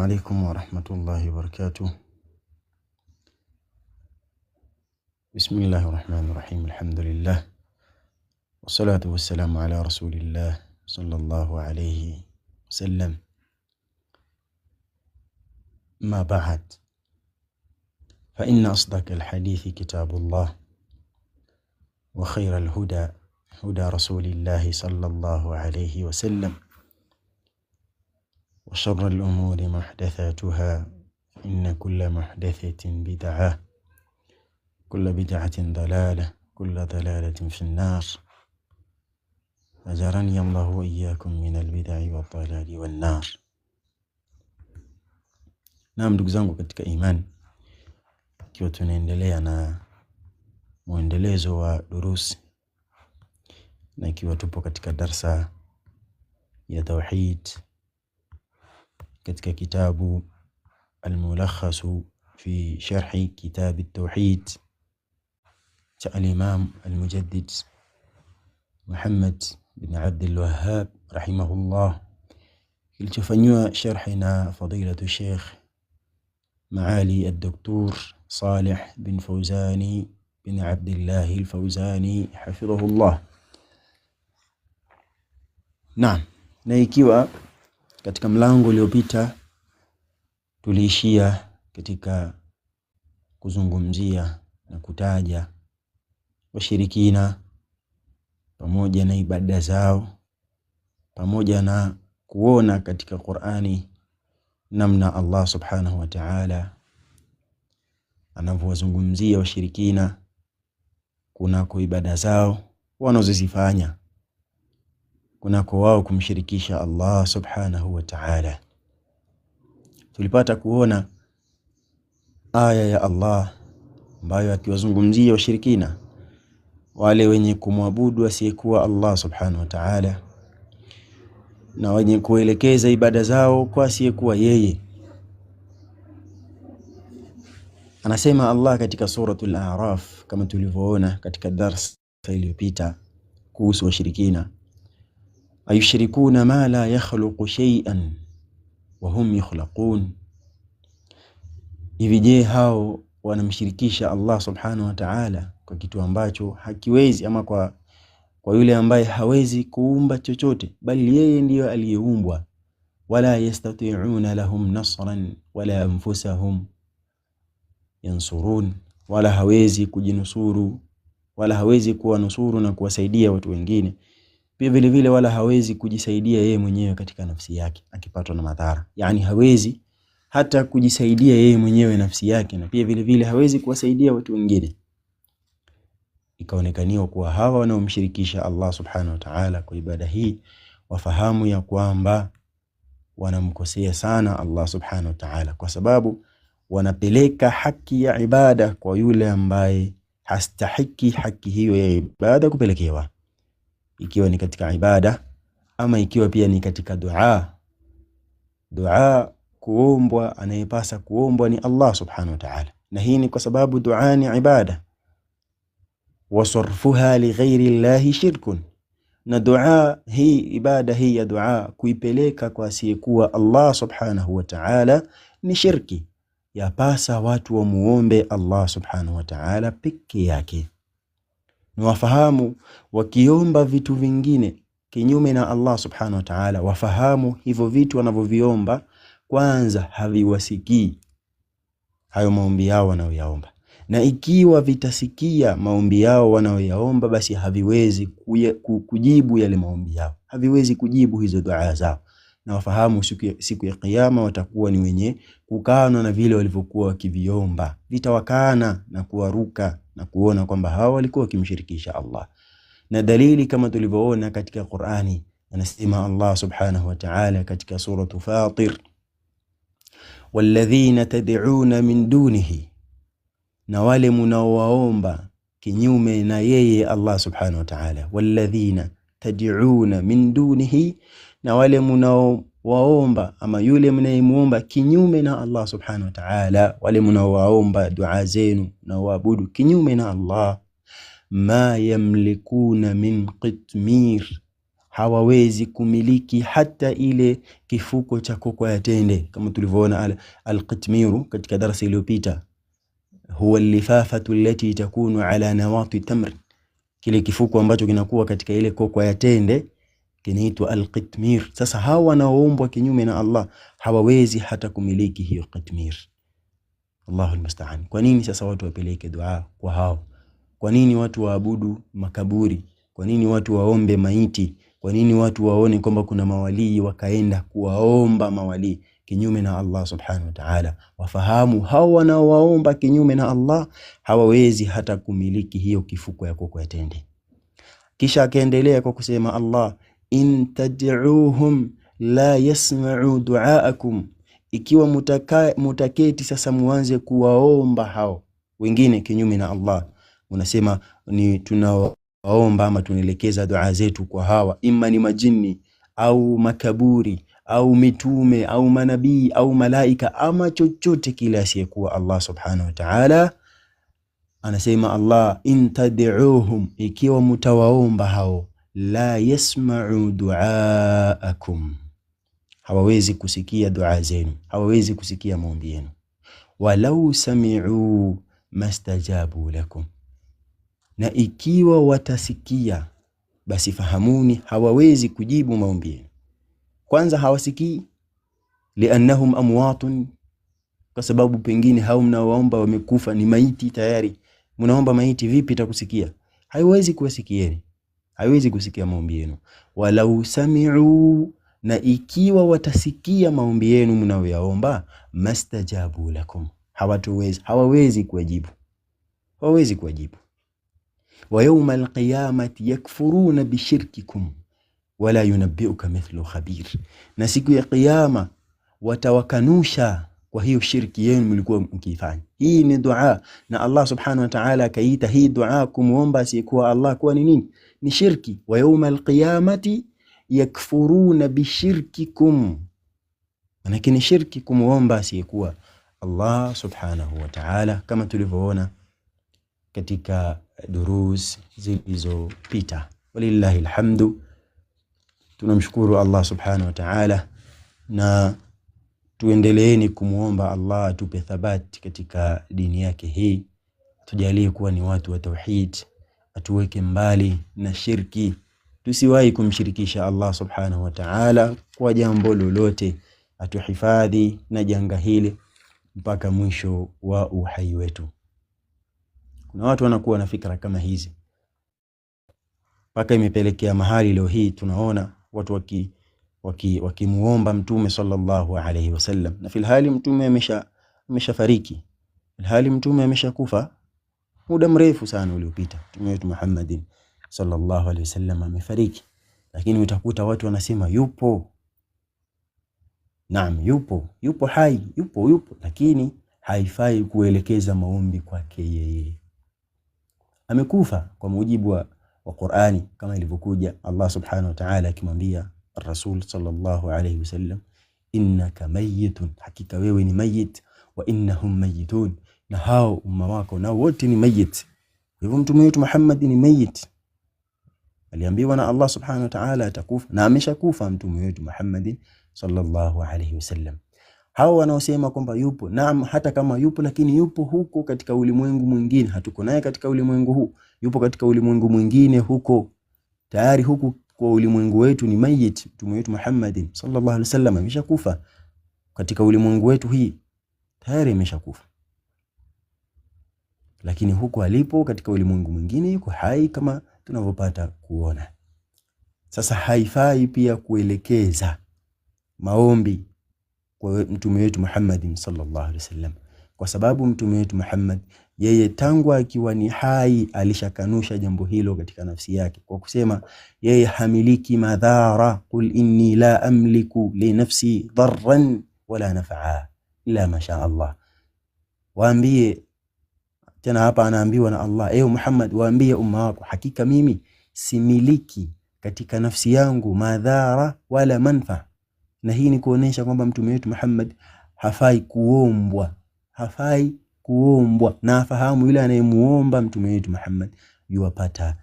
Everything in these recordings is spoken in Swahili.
عليكم ورحمة الله وبركاته. بسم الله الرحمن الرحيم. الحمد لله والصلاة والسلام على رسول الله صلى الله عليه وسلم. ما بعد، فإن أصدق الحديث كتاب الله، وخير الهدى هدى رسول الله صلى الله عليه وسلم، وشر الأمور محدثاتها، فإن كل محدثة بدعة، كل بدعة ضلالة، كل ضلالة في النار. أجرني الله وإياكم من البدع والضلال والنار. Naam, ndugu zangu katika imani, ikiwa tunaendelea na muendelezo wa durusi, na ikiwa tupo katika darsa ya tauhid katika kitabu al-mulakhas fi sharhi kitab at-tauhid cha al-imam al-mujaddid Muhammad bin Abdul Wahhab rahimahullah, kilichofanywa sharhi na fadilatu Sheikh Maali الدكتور صالح بن فوزاني بن عبد الله الفوزاني حفظه الله. Naam, na ikiwa katika mlango uliopita tuliishia katika kuzungumzia na kutaja washirikina pamoja na ibada zao, pamoja na kuona katika Qur'ani namna Allah subhanahu wa ta'ala anavyowazungumzia washirikina kunako ibada zao wanazozifanya, kunako wao kumshirikisha Allah subhanahu wa ta'ala. Tulipata kuona aya ya Allah ambayo akiwazungumzia washirikina, wale wenye kumwabudu asiyekuwa Allah subhanahu wa ta'ala, na wenye kuelekeza ibada zao kwa asiyekuwa yeye. Anasema Allah katika suratul A'raf, kama tulivyoona katika darsa iliyopita kuhusu washirikina, ayushrikuna ma la yakhluqu shay'an wa hum yukhlaqun. Hivi je, hao wanamshirikisha Allah subhanahu wa ta'ala kwa kitu ambacho hakiwezi, ama kwa yule ambaye hawezi kuumba chochote, bali yeye ndiyo aliyeumbwa. Wala yastati'una lahum nasran wala anfusahum yansurun, wala hawezi kujinusuru, wala hawezi kuwa nusuru na kuwasaidia watu wengine. Pia vile vile wala hawezi kujisaidia yeye mwenyewe katika nafsi yake akipatwa na madhara. Yani hawezi hata kujisaidia yeye mwenyewe nafsi yake, na pia vile vile hawezi kuwasaidia watu wengine. Ikaonekaniwa kuwa hawa wanaomshirikisha Allah subhanahu wa ta'ala kwa ibada hii wafahamu ya kwamba wanamkosea sana Allah subhanahu wa ta'ala, kwa sababu wanapeleka haki ya ibada kwa yule ambaye hastahiki haki hiyo ya ibada kupelekewa, ikiwa ni katika ibada ama ikiwa pia ni katika dua kuombwa. Anayepasa kuombwa ni Allah subhanahu wa ta'ala, na hii ni kwa sababu dua ni ibada. Wasarfuha li ghairi Allahi shirkun, na dua hii, ibada hii ya dua kuipeleka kwa asiyekuwa Allah subhanahu wa ta'ala ni shirki. Yapasa watu wamuombe Allah subhanahu wa ta'ala peke yake. Ni wafahamu wakiomba vitu vingine kinyume na Allah subhanahu wa ta'ala, wafahamu hivyo vitu wanavyoviomba kwanza haviwasikii hayo maombi yao wanayoyaomba, na ikiwa vitasikia maombi yao wanayoyaomba, basi haviwezi kujibu yale maombi yao, haviwezi kujibu hizo dua zao. Na wafahamu siku ya kiyama watakuwa ni wenye kukana na vile walivyokuwa wakiviomba, vitawakana na kuwaruka na kuona kwamba hao walikuwa wakimshirikisha Allah. Na dalili kama tulivyoona katika Qur'ani, anasema Allah subhanahu wa ta'ala katika suratu Fatir, walladhina tad'una min dunihi, na wale munaowaomba kinyume na yeye Allah subhanahu wa ta'ala. Walladhina tad'una min dunihi, na wale munaowaomba ama yule mnayemuomba kinyume na Allah subhanahu wa ta'ala, wale munaowaomba dua zenu na waabudu kinyume na Allah, ma yamlikuna min qitmir, hawawezi kumiliki hata ile kifuko cha koko ya tende, kama tulivyoona al-qitmiru katika darasa iliyopita. Huwa al-lifafatu allati takunu ala nawati tamr, kile kifuko ambacho kinakuwa katika ile koko ya tende kinaitwa al-qitmir. Sasa hawa wanaoombwa kinyume na Allah hawawezi hata kumiliki hiyo qitmir. Allahul musta'an. Kwa nini sasa watu wapeleke dua kwa hao? Kwa nini watu waabudu makaburi? Kwa nini watu waombe maiti? Kwa nini watu waone kwamba kuna mawalii wakaenda kuwaomba mawalii kinyume na Allah subhanahu wa ta'ala? Wafahamu hao wanaowaomba kinyume na Allah hawawezi hata kumiliki hiyo kifuko ya koko ya tende. Kisha akaendelea kwa kusema Allah, in tad'uuhum la yasma'u du'aakum, ikiwa mutaketi sasa muanze kuwaomba hao wengine kinyume na Allah, unasema ni tunawaomba ama tunaelekeza dua zetu kwa hawa, imma ni majini au makaburi au mitume au manabii au malaika ama chochote kile asiyekuwa Allah subhanahu wa ta'ala. Anasema Allah, in tad'uuhum, ikiwa mutawaomba hao, la yasma'u du'aakum, hawawezi kusikia dua zenu, hawawezi kusikia maombi yenu. Walau sami'u mastajabu lakum, na ikiwa watasikia basi fahamuni hawawezi kujibu maombi yenu. Kwanza hawasikii liannahum amwatun, kwa sababu pengine hao mnaoomba wamekufa, ni maiti tayari. Mnaomba maiti, vipi itakusikia? Haiwezi kuwasikieni, haiwezi kusikia maombi yenu. Walau sami'u, na ikiwa watasikia maombi yenu mnaoyaomba, mastajabu lakum, hawawezi kujibu, hawawezi kujibu. Wa yawmal qiyamati yakfuruna bishirkikum wala yunabbi'uka mithlu khabir, na siku ya kiyama watawakanusha kwa hiyo shirki yenu mlikuwa mkifanya. Hii ni dua, na Allah subhanahu wa ta'ala kaita hii dua kumuomba asiyekuwa Allah kuwa ni nini? Ni shirki. Wa yawmal qiyamati yakfuruna bishirkikum, lakini shirki kumuomba asiyekuwa Allah subhanahu wa ta'ala, kama tulivyoona katika durus zilizopita. Walillahi alhamdu. Tunamshukuru Allah subhanahu wa ta'ala, na tuendeleeni kumuomba Allah atupe thabati katika dini yake hii, tujalie kuwa ni watu wa tauhid, atuweke mbali na shirki, tusiwahi kumshirikisha Allah subhanahu wa ta'ala kwa jambo lolote, atuhifadhi na janga hili mpaka mwisho wa uhai wetu. Kuna watu wanakuwa na fikra kama hizi, mpaka imepelekea mahali leo hii tunaona watu wakimuomba mtume sallallahu alayhi wasallam, na fil hali mtume ameshafariki, hali mtume ameshakufa muda mrefu sana uliopita. Mtume wetu Muhammadin sallallahu alayhi wasallam amefariki, lakini utakuta watu wanasema yupo. Naam, yupo hai, yupo, lakini haifai kuelekeza maombi kwake yeye. Amekufa kwa mujibu wa Qur'ani, kama ilivyokuja Allah subhanahu wa ta'ala akimwambia Rasul sallallahu alayhi wasallam, innaka mayitun, hakika wewe ni mayit, wa innahum mayitun, na hao umma wako na wote ni mayit. Hivyo mtume wetu Muhammad ni mayit, aliambiwa na Allah subhanahu wa ta'ala atakufa, na ameshakufa mtume wetu Muhammad sallallahu alayhi wasallam. Hao wanaosema kwamba yupo, naam, hata kama yupo, lakini yupo huko katika ulimwengu mwingine, hatuko naye katika ulimwengu huu, yupo katika ulimwengu mwingine huko tayari. Huku kwa ulimwengu wetu ni mayit, mtume wetu Muhammad sallallahu alaihi wasallam ameshakufa. Katika ulimwengu wetu hii tayari ameshakufa, lakini huko alipo katika ulimwengu mwingine yuko hai kama tunavyopata kuona. Sasa haifai pia kuelekeza maombi kwa mtume wetu Muhammad sallallahu alaihi wasallam, kwa sababu mtume wetu Muhammad yeye tangu akiwa ni hai alishakanusha jambo hilo katika nafsi yake kwa kusema yeye hamiliki madhara, qul inni la amliku li nafsi darran wala naf'a illa ma sha Allah. Waambie tena, hapa anaambiwa na Allah, ewe Muhammad, waambie umma wako, hakika mimi similiki katika nafsi yangu madhara wala manfa. Na hii ni kuonesha kwamba mtume wetu Muhammad hafai kuombwa, hafai kuombwa, na afahamu yule anayemuomba mtume wetu Muhammad yuwapata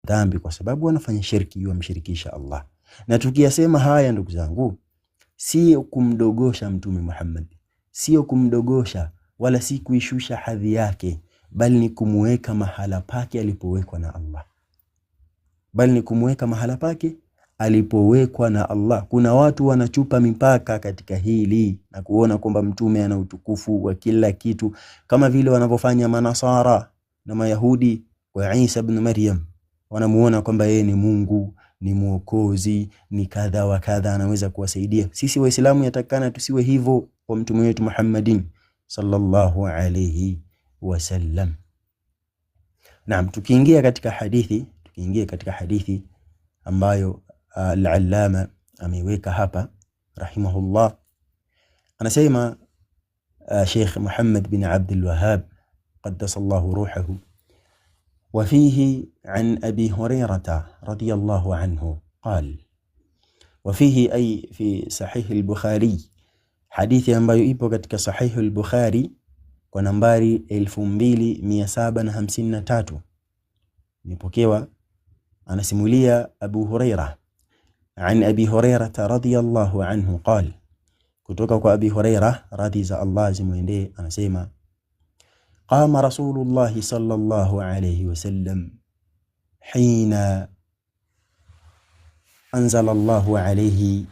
dhambi kwa sababu wanafanya shirki, wamshirikisha Allah. Na tukiyasema haya ndugu zangu, sio kumdogosha Mtume Muhammad, sio kumdogosha wala si kuishusha hadhi yake, bali ni kumweka mahala pake alipowekwa na Allah. Bali ni kumweka mahala pake alipowekwa na Allah. Kuna watu wanachupa mipaka katika hili na kuona kwamba mtume ana utukufu wa kila kitu, kama vile wanavyofanya manasara na mayahudi wa Isa ibn Maryam. Wanamuona kwamba yeye ni Mungu, ni mwokozi, ni kadha wa kadha, anaweza kuwasaidia. Sisi Waislamu yatakana tusiwe hivyo kwa mtume wetu Muhammadin sallallahu alayhi wasallam. Naam, tukiingia katika hadithi ambayo al-Allama ameweka hapa rahimahullah, anasema Sheikh Muhammad bin Abdul Wahhab qaddasallahu ruhahu, وفيه عن أبي هريرة رضي الله عنه قال، وفيه أي في صحيح البخاري، حديث ambayo ipo katika Sahih al-Bukhari kwa nambari 2753, nipokewa anasimulia Abu Huraira an Abi Hurairah radhiyallahu anhu qala, kutoka kwa Abi Hurairah radhi za Allah zimwendee, anasema قام رسول الله صلى الله عليه وسلم حين أنزل الله عليه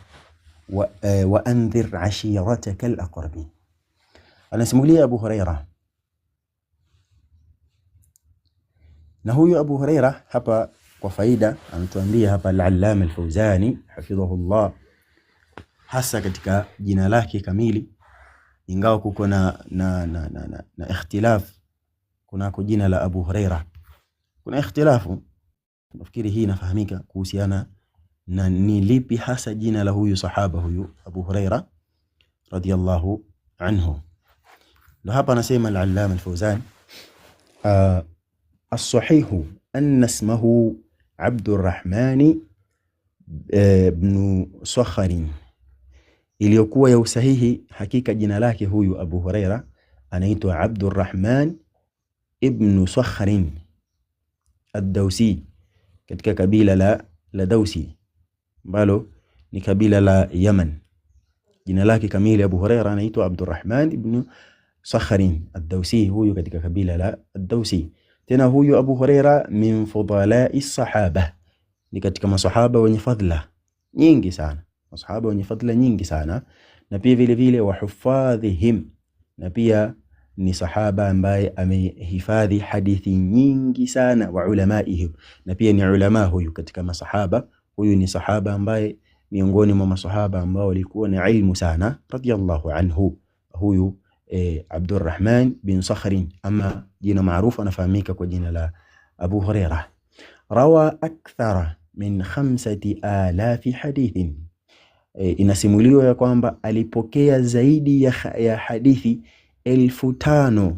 وأنذر عشيرتك الأقربين. anasimulia Abu Huraira, na huyu Abu Huraira hapa kwa faida anatuambia hapa al-Allama al-Fawzani hafidhahullah, hasa katika jina lake kamili, ingawa kuko na ikhtilaf kunako jina la Abu Huraira. Kuna ikhtilafu, nafikiri hii inafahamika kuhusiana na ni lipi hasa jina la huyu sahaba huyu Abu Huraira radiyallahu anhu. Ndio hapa anasema al-Allama al-Fawzani, as-sahihu anna ismahu Abdurrahman ibn Sakharin, iliyokuwa ya usahihi hakika jina lake huyu Abu Huraira anaitwa Abdurrahman ibn Sakharin ad-Dawsi, katika kabila la Dawsi ambalo ni kabila la Yaman. Jina lake kamili Abu Huraira anaitwa Abdurrahman ibn Sakharin ad-Dawsi, huyu katika kabila la ad-Dawsi. Tena huyu Abu Huraira min fudala'i sahaba, ni katika masahaba wenye fadhila nyingi sana, masahaba wenye fadhila nyingi sana, na pia vile vile wa hufadhihim, na pia ni sahaba ambaye amehifadhi hadithi nyingi sana, wa ulamaihim, na pia ni ulama huyu katika masahaba. Huyu ni sahaba ambaye miongoni mwa masahaba ambao walikuwa na ilmu sana radiyallahu anhu, huyu Abdurrahman bin Sakharin, ama jina maarufu anafahamika kwa jina la Abu Huraira. Rawa akthara min 5000 hadithin, inasimuliwa ya kwamba alipokea zaidi ya hadithi 5000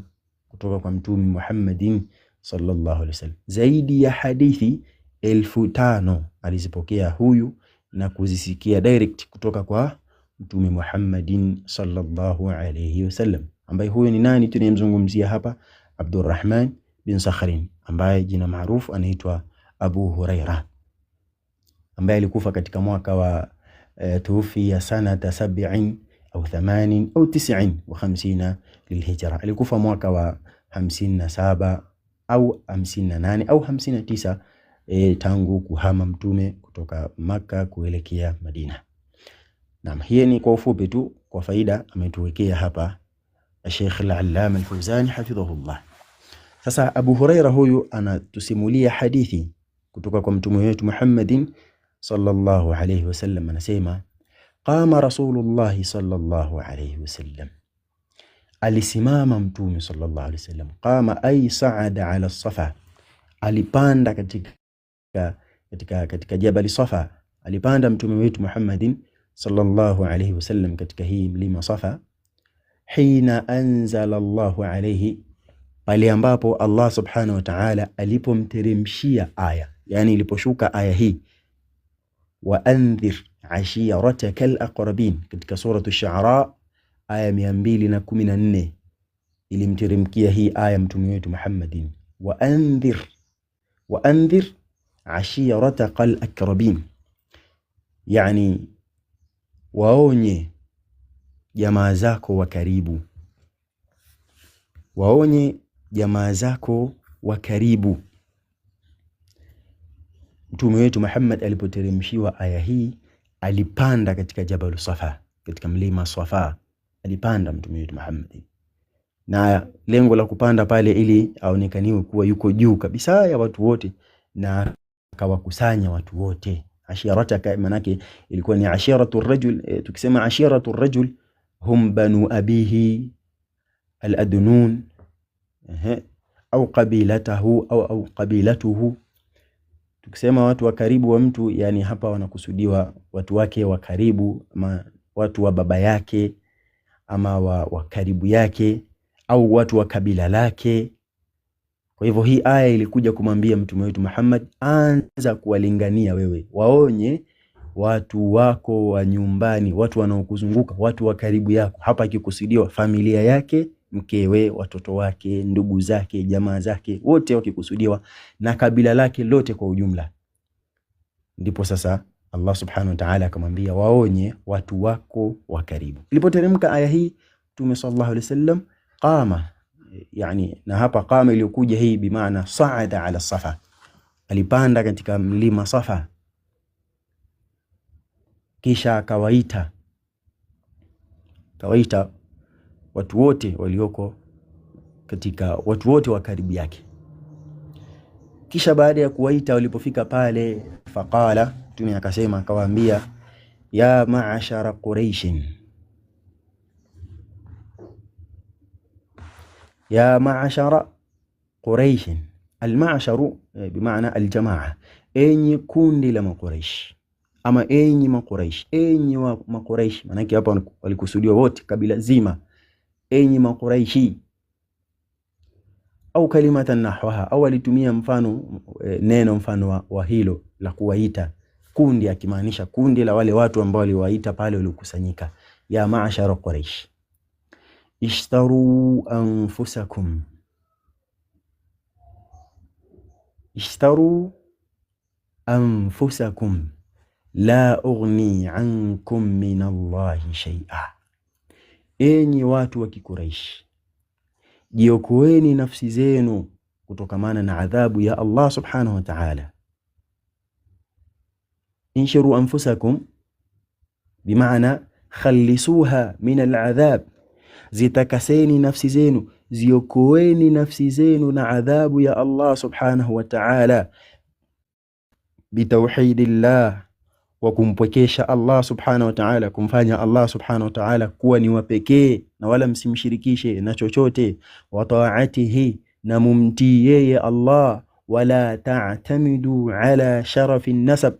kutoka kwa Mtume Muhammadin sallallahu alaihi wasallam. Zaidi ya hadithi 5000 alizipokea huyu na kuzisikia direct kutoka kwa Mtume Muhammadin sallallahu alaihi wasallam, ambaye huyu ni nani tunayemzungumzia hapa? Abdurrahman bin Sakharin, ambaye jina maarufu anaitwa Abu Huraira, ambaye alikufa katika mwaka wa tuwfiya sanata 7 au 8 au 59 lilhijra. Alikufa mwaka wa 57 au 58 au 59 tangu kuhama mtume kutoka Makka kuelekea Madina. Naam, hii ni kwa ufupi tu, kwa faida ametuwekea hapa Sheikh al-Allama al-Fawzani hafidhahullah. Sasa Abu Huraira huyu anatusimulia hadithi kutoka kwa mtume wetu Muhammadin sallallahu alayhi wasallam, anasema qama Rasulullah sallallahu alayhi wasallam, alisimama mtume sallallahu alayhi wasallam. Qama ay sa'ada ala Safa, alipanda katika Jabal Safa, alipanda mtume wetu Muhammadin sallallahu alayhi wasallam katika hii mlima Safa. Hina anzala Allahu alayhi, pale ambapo Allah subhanahu wa ta'ala alipomteremshia aya, yani iliposhuka aya hii, wa andhir ashiratak al-aqrabin, katika suratu Shu'ara aya 214 ilimteremkia hii aya mtume wetu Muhammadin. Wa andhir ashiratakal akrabin, yani waonye jamaa zako wa karibu, waonye jamaa zako wa karibu. Mtume wetu Muhammad alipoteremshiwa aya hii alipanda katika Jabal Safa, katika mlima Safa alipanda mtume wetu Muhammad, na lengo la kupanda pale ili aonekaniwe kuwa yuko juu kabisa ya watu wote, na akawakusanya watu wote. Ashirataka manake ilikuwa ni ashiratu rajul. Tukisema ashiratu rajul hum banu abihi al-adnun au qabilatahu au qabilatuhu. Tukisema watu wa karibu wa mtu, yani hapa wanakusudiwa watu wake wa karibu, ama watu wa baba yake, ama wa karibu yake, au watu wa kabila lake. Kwa hivyo hii aya ilikuja kumwambia mtume wetu Muhammad, anza kuwalingania wewe, waonye watu wako wa nyumbani, watu wanaokuzunguka, watu wa karibu yako. Hapa ikikusudiwa familia yake, mkewe, watoto wake, ndugu zake, jamaa zake, wote wakikusudiwa, na kabila lake lote kwa ujumla. Ndipo sasa Allah subhanahu wa ta'ala akamwambia waonye watu wako wa karibu. Ilipoteremka aya hii, Mtume sallallahu alaihi wasallam qama, yani na hapa qama iliyokuja hii bimaana saada ala Safa, alipanda katika mlima Safa, kisha akawaita watu wote walioko katika watu wote wa karibu yake. Kisha baada ya kuwaita, walipofika pale, faqala, Mtume akasema, akawaambia, ya ma'ashara Quraish, ya ma'ashara Quraish. Al-ma'sharu bimaana al-jamaa, enyi kundi la Quraish, ama enyi Quraish, enyi wa Quraish. Maana yake hapa walikusudiwa wote, kabila zima, enyi Quraishi. Au kalimatan nahwaha, au alitumia mfano neno mfano wa hilo la kuwaita kundi, akimaanisha kundi la wale watu ambao waliwaita pale waliokusanyika. Ya ma'ashara Quraish, ishtaru anfusakum, ishtaru anfusakum la ughni ankum min Allahi shay'a. Enyi watu wa Quraish, jiokoeni nafsi zenu kutokamana na adhabu ya Allah subhanahu wa ta'ala. Inshiru anfusakum bimaana khallisuha min al'adhab, zitakaseni nafsi zenu, ziokoeni nafsi zenu na adhabu ya Allah subhanahu wa ta'ala, bitawhidillah, wa kumpwekesha Allah subhanahu wa ta'ala, kumfanya Allah subhanahu wa ta'ala kuwa ni wa pekee na wala msimshirikishe na chochote, wa ta'atihi, na mumtii yeye Allah, wala ta'tamidu ala sharafi nasab,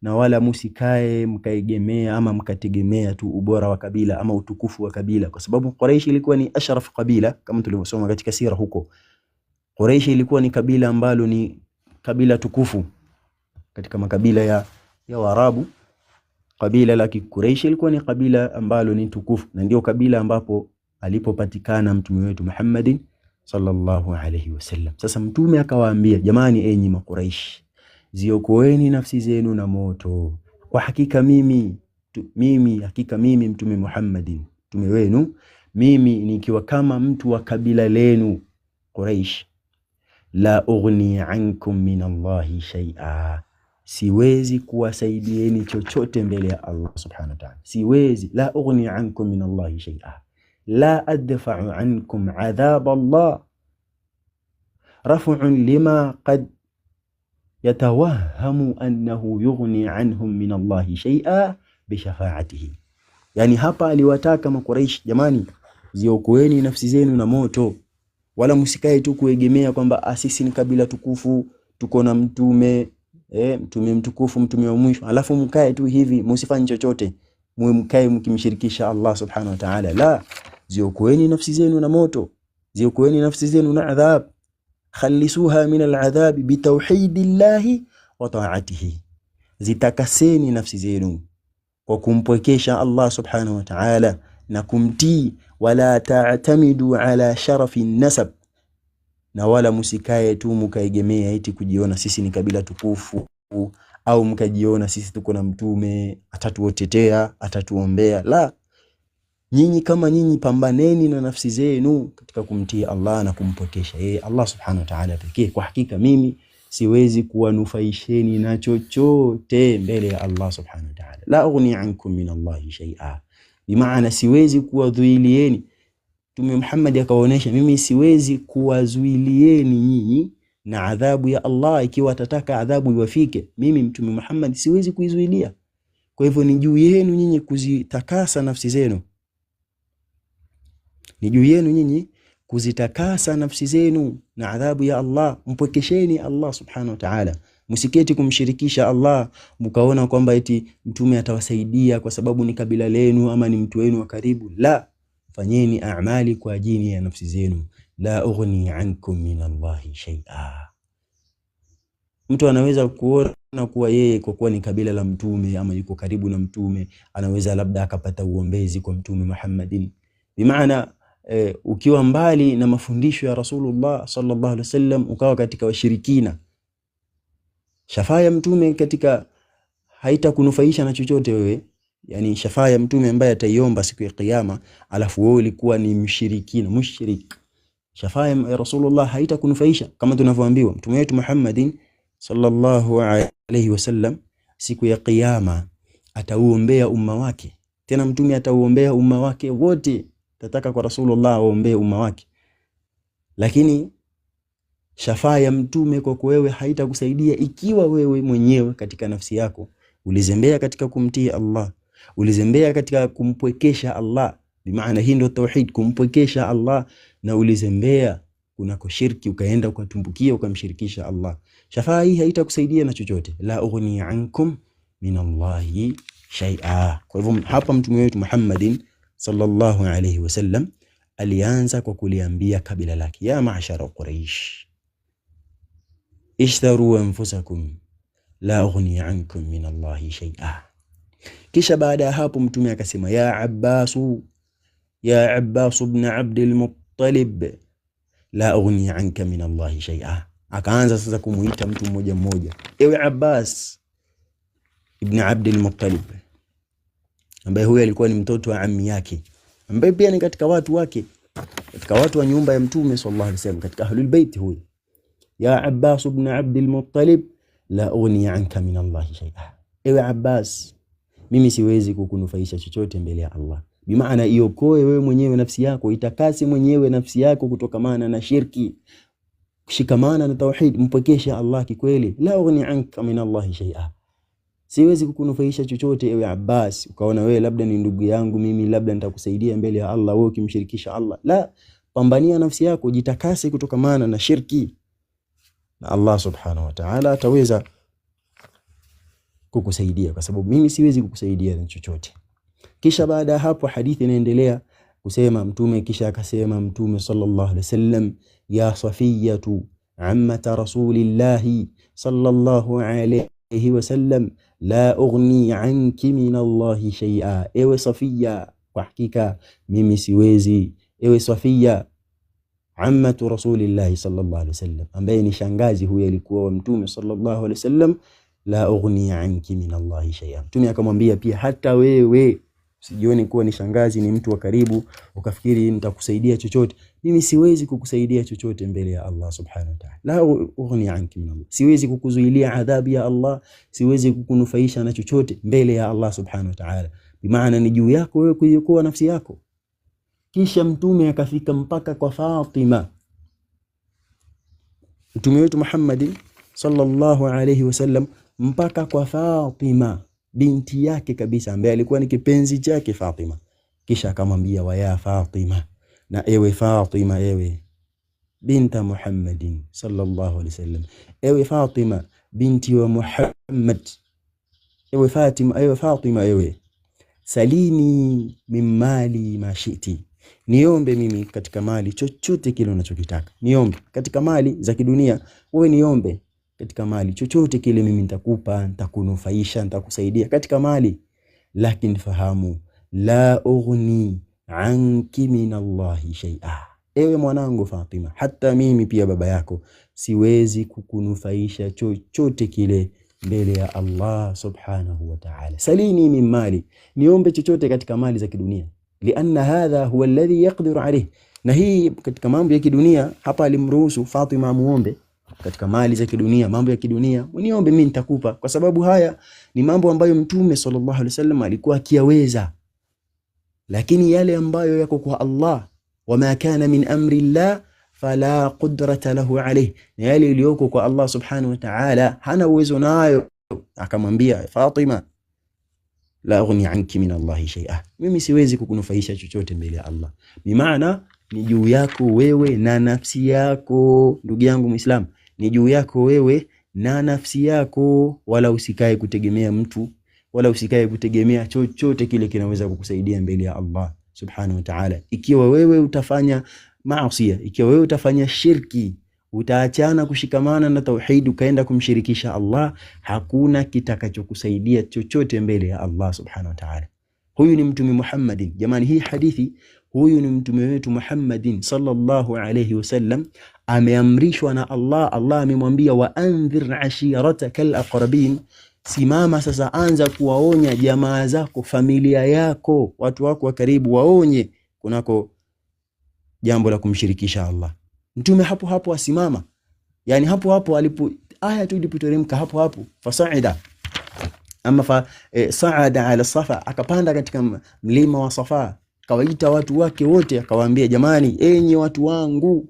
na wala musikae mkaegemea ama mkategemea tu ubora wa kabila ama utukufu wa kabila, kwa sababu Quraish ilikuwa ni ashraf kabila. Kama tulivyosoma katika sira huko, Quraish ilikuwa ni kabila ambalo ni kabila tukufu katika makabila ya Waarabu. Kabila la Quraish ilikuwa ni kabila ambalo ni tukufu, na ndio kabila ambapo alipopatikana mtume wetu Muhammad sallallahu alayhi wasallam. Sasa mtume akawaambia, jamani, enyi Quraish, ziokoeni nafsi zenu na moto. Kwa hakika hakika mimi mtume Muhammad, mtume wenu, mimi nikiwa kama mtu wa kabila lenu Quraish, la ughni ankum min Allahi shay'a, siwezi kuwasaidieni chochote mbele ya Allah subhanahu wa ta'ala. Siwezi, la ughni ankum min Allahi shay'a, la adfa'u ankum adhab Allah, raf'un lima qad yatawahhamu annahu yughni anhum min Allahi shay'a bi shafa'atihi. Yani hapa aliwataka Quraish, jamani, ziokoeni nafsi zenu na moto, wala msikae tu kuegemea kwamba sisi ni kabila tukufu, tuko na mtume mtume mtukufu, mtume wa mwisho, alafu mkae tu hivi msifanye chochote, mkae mkimshirikisha Allah subhanahu wa ta'ala. La, ziokoeni nafsi zenu na moto, ziokoeni nafsi zenu na adhab, khallisuha min al'adhab bitawhidillahi wa ta'atihi, zitakaseni nafsi zenu kwa kumpwekesha Allah subhanahu wa ta'ala na kumtii, wala ta'tamidu ala sharafi nasab, na wala musikae tu mkaegemea eti kujiona sisi ni kabila tukufu. au mkajiona sisi tuko na mtume atatuotetea, atatuombea. La, nyinyi kama nyinyi pambaneni na nafsi zenu katika kumtii Allah na kumpokesha yeye Allah subhanahu wa ta'ala pekee. Kwa hakika mimi siwezi kuwanufaisheni na chochote mbele ya Allah subhanahu wa ta'ala. La ughni ankum min Allah shay'a, bimaana siwezi kuwadhuilieni. Mtume Muhammad akaonesha mimi siwezi kuwazuilieni nyinyi na adhabu ya Allah. Ikiwa atataka adhabu iwafike, mimi Mtume Muhammad siwezi kuizuilia. Kwa hivyo ni juu yenu nyinyi kuzitakasa nafsi zenu, ni juu yenu nyinyi kuzitakasa nafsi zenu na adhabu ya Allah. Mpwekesheni Allah subhanahu wa ta'ala, msiketi kumshirikisha Allah mkaona kwamba eti mtume atawasaidia kwa sababu ni kabila lenu ama ni mtu wenu wa karibu. La, fanyeni a'mali kwa ajili ya nafsi zenu. La ughni ankum min Allah shay'a. Mtu anaweza kuona kuwa yeye kwa kuwa ni kabila la mtume ama yuko karibu na mtume, anaweza labda akapata uombezi kwa mtume Muhammadin. Bimaana ukiwa mbali na mafundisho ya Rasulullah sallallahu alaihi wasallam, ukawa katika washirikina, shafaa ya mtume katika haitakunufaisha na chochote wewe. Yani shafaa ya mtume ambaye ataiomba siku ya kiyama, alafu wewe ulikuwa ni mshirikina, mushrik, shafaa ya Rasulullah haitakunufaisha. Kama tunavyoambiwa mtume wetu Muhammadin sallallahu alaihi wasallam siku ya kiyama atauombea umma wake. Tena mtume atauombea umma wake wote, tataka kwa Rasulullah aombee umma wake. Lakini shafaa ya mtume kwa wewe haitakusaidia ikiwa wewe mwenyewe katika nafsi yako ulizembea katika kumtii Allah, ulizembea katika kumpwekesha Allah. Bimaana hii ndio tauhid, kumpwekesha Allah, na ulizembea kunako shirki, ukaenda ukatumbukia ukamshirikisha Allah. Shafaa hii haitakusaidia na chochote. La ughni ankum min Allahi shay'a. Kwa hivyo hapa mtume wetu Muhammadin sallallahu alayhi wasallam alianza kwa kuliambia kabila lake, ya ma'shara Quraysh ishtaru anfusakum la ughni ankum min Allahi shay'a. Kisha baada ya hapo mtume akasema, ya Abbas ibn Abd al-Muttalib la ughni anka min Allahi shay'a. Akaanza sasa kumuita mtu mmoja mmoja, ewe Abbas ibn Abd al-Muttalib, ambaye huyo alikuwa ni mtoto wa ammi yake, ambaye pia ni katika watu wake, katika watu wa nyumba ya mtume sallallahu alaihi wasallam, katika ahlul bait. Huyo ya Abbas ibn Abd al-Muttalib la ughni anka min Allahi shay'a, ewe Abbas, mimi siwezi kukunufaisha chochote mbele ya Allah. Bimaana iokoe wewe mwenyewe nafsi yako, itakase mwenyewe nafsi yako kutokamana na shirki, kushikamana na tauhid, mpokeshe Allah kikweli. La ughni anka min Allahi shay'a, siwezi kukunufaisha chochote ewe Abbas. Ukaona wewe labda ni ndugu yangu mimi, labda nitakusaidia mbele ya Allah, wewe ukimshirikisha Allah. La, pambania nafsi yako, jitakase kutokamana na shirki, na Allah subhanahu wa ta'ala ataweza kukusaidia, kwa sababu mimi siwezi kukusaidia na chochote. Kisha baada ya hapo hadithi inaendelea kusema mtume, kisha akasema mtume sallallahu alaihi wasallam, ya Safiyatu ammata rasulillahi sallallahu alaihi wasallam la ughni anki min Allahi shay'a. Ewe Safiya, kwa hakika mimi siwezi, ewe Safiya ammatu rasulillahi sallallahu alaihi wasallam, ambaye ni shangazi huyo alikuwa wa mtume sallallahu alaihi wasallam, la ughni anki min Allahi shay'a. Mtume akamwambia pia, hata wewe usijione kuwa ni shangazi, ni mtu wa karibu ukafikiri nitakusaidia chochote. Mimi siwezi kukusaidia chochote mbele ya Allah subhanahu wa ta'ala. La ughni anki min Allah, siwezi kukuzuilia adhabu ya Allah, siwezi kukunufaisha na chochote mbele ya Allah subhanahu wa ta'ala. Bimaana ni juu yako wewe kuiokoa nafsi yako. Kisha mtume akafika mpaka kwa Fatima, mtume wetu Muhammad sallallahu alayhi wasallam, mpaka kwa Fatima binti yake kabisa, ambaye alikuwa ni kipenzi chake Fatima. Kisha akamwambia, wa ya Fatima, na ewe Fatima, ewe binta Muhammadin sallallahu alayhi wasallam, ewe Fatima binti wa Muhammad, ewe Fatima, ewe Fatima, ewe salini min mali ma shiti, niombe mimi katika mali chochote kile unachokitaka. Niombe katika mali za kidunia, wewe niombe katika mali chochote kile, mimi nitakupa, nitakunufaisha, nitakusaidia katika mali. Lakini fahamu, la ughni anki min Allahi shay'a, ewe mwanangu Fatima, hata mimi pia baba yako siwezi kukunufaisha chochote kile mbele ya Allah subhanahu wa ta'ala. Salini min mali, niombe chochote katika mali za kidunia, lianna hadha huwa alladhi yaqdiru alayh. Na hii katika mambo ya kidunia hapa alimruhusu Fatima muombe katika mali za kidunia, mambo ya kidunia, uniombe mimi nitakupa, kwa sababu haya ni mambo ambayo Mtume sallallahu alaihi wasallam alikuwa akiyaweza. Lakini yale ambayo yako kwa Allah, wama kana min amri Allah fala qudrata lahu alayh, na yale iliyoko kwa Allah subhanahu wa ta'ala hana uwezo nayo. Akamwambia Fatima, la ughni anki min Allah shay'a, mimi siwezi kukunufaisha chochote mbele ya Allah. Bimaana ni juu yako wewe na nafsi yako, ndugu yangu Muislam, ni juu yako wewe na nafsi yako, wala usikae kutegemea mtu, wala usikae kutegemea chochote kile kinaweza kukusaidia mbele ya Allah subhanahu wa ta'ala. Ikiwa wewe utafanya maasi, ikiwa wewe utafanya shirki, utaachana kushikamana na tauhid ukaenda kumshirikisha Allah, hakuna kitakachokusaidia chochote mbele ya Allah subhanahu wa ta'ala. Huyu ni mtume Muhammadin, jamani, hii hadithi, huyu ni mtume wetu Muhammadin sallallahu alayhi wasallam, ameamrishwa na Allah. Allah amemwambia wa anzir ashiratakal aqrabin, simama sasa, anza kuwaonya jamaa zako, familia yako, watu wako wa karibu, waonye kunako jambo la kumshirikisha Allah. Mtume hapo hapo asimama, yani hapo hapo alipo aya tu ilipoteremka, hapo hapo fasaida ama saada ala Safa, akapanda katika mlima wa Safa, kawaita watu wake wote, akawaambia jamani, enyi watu wangu.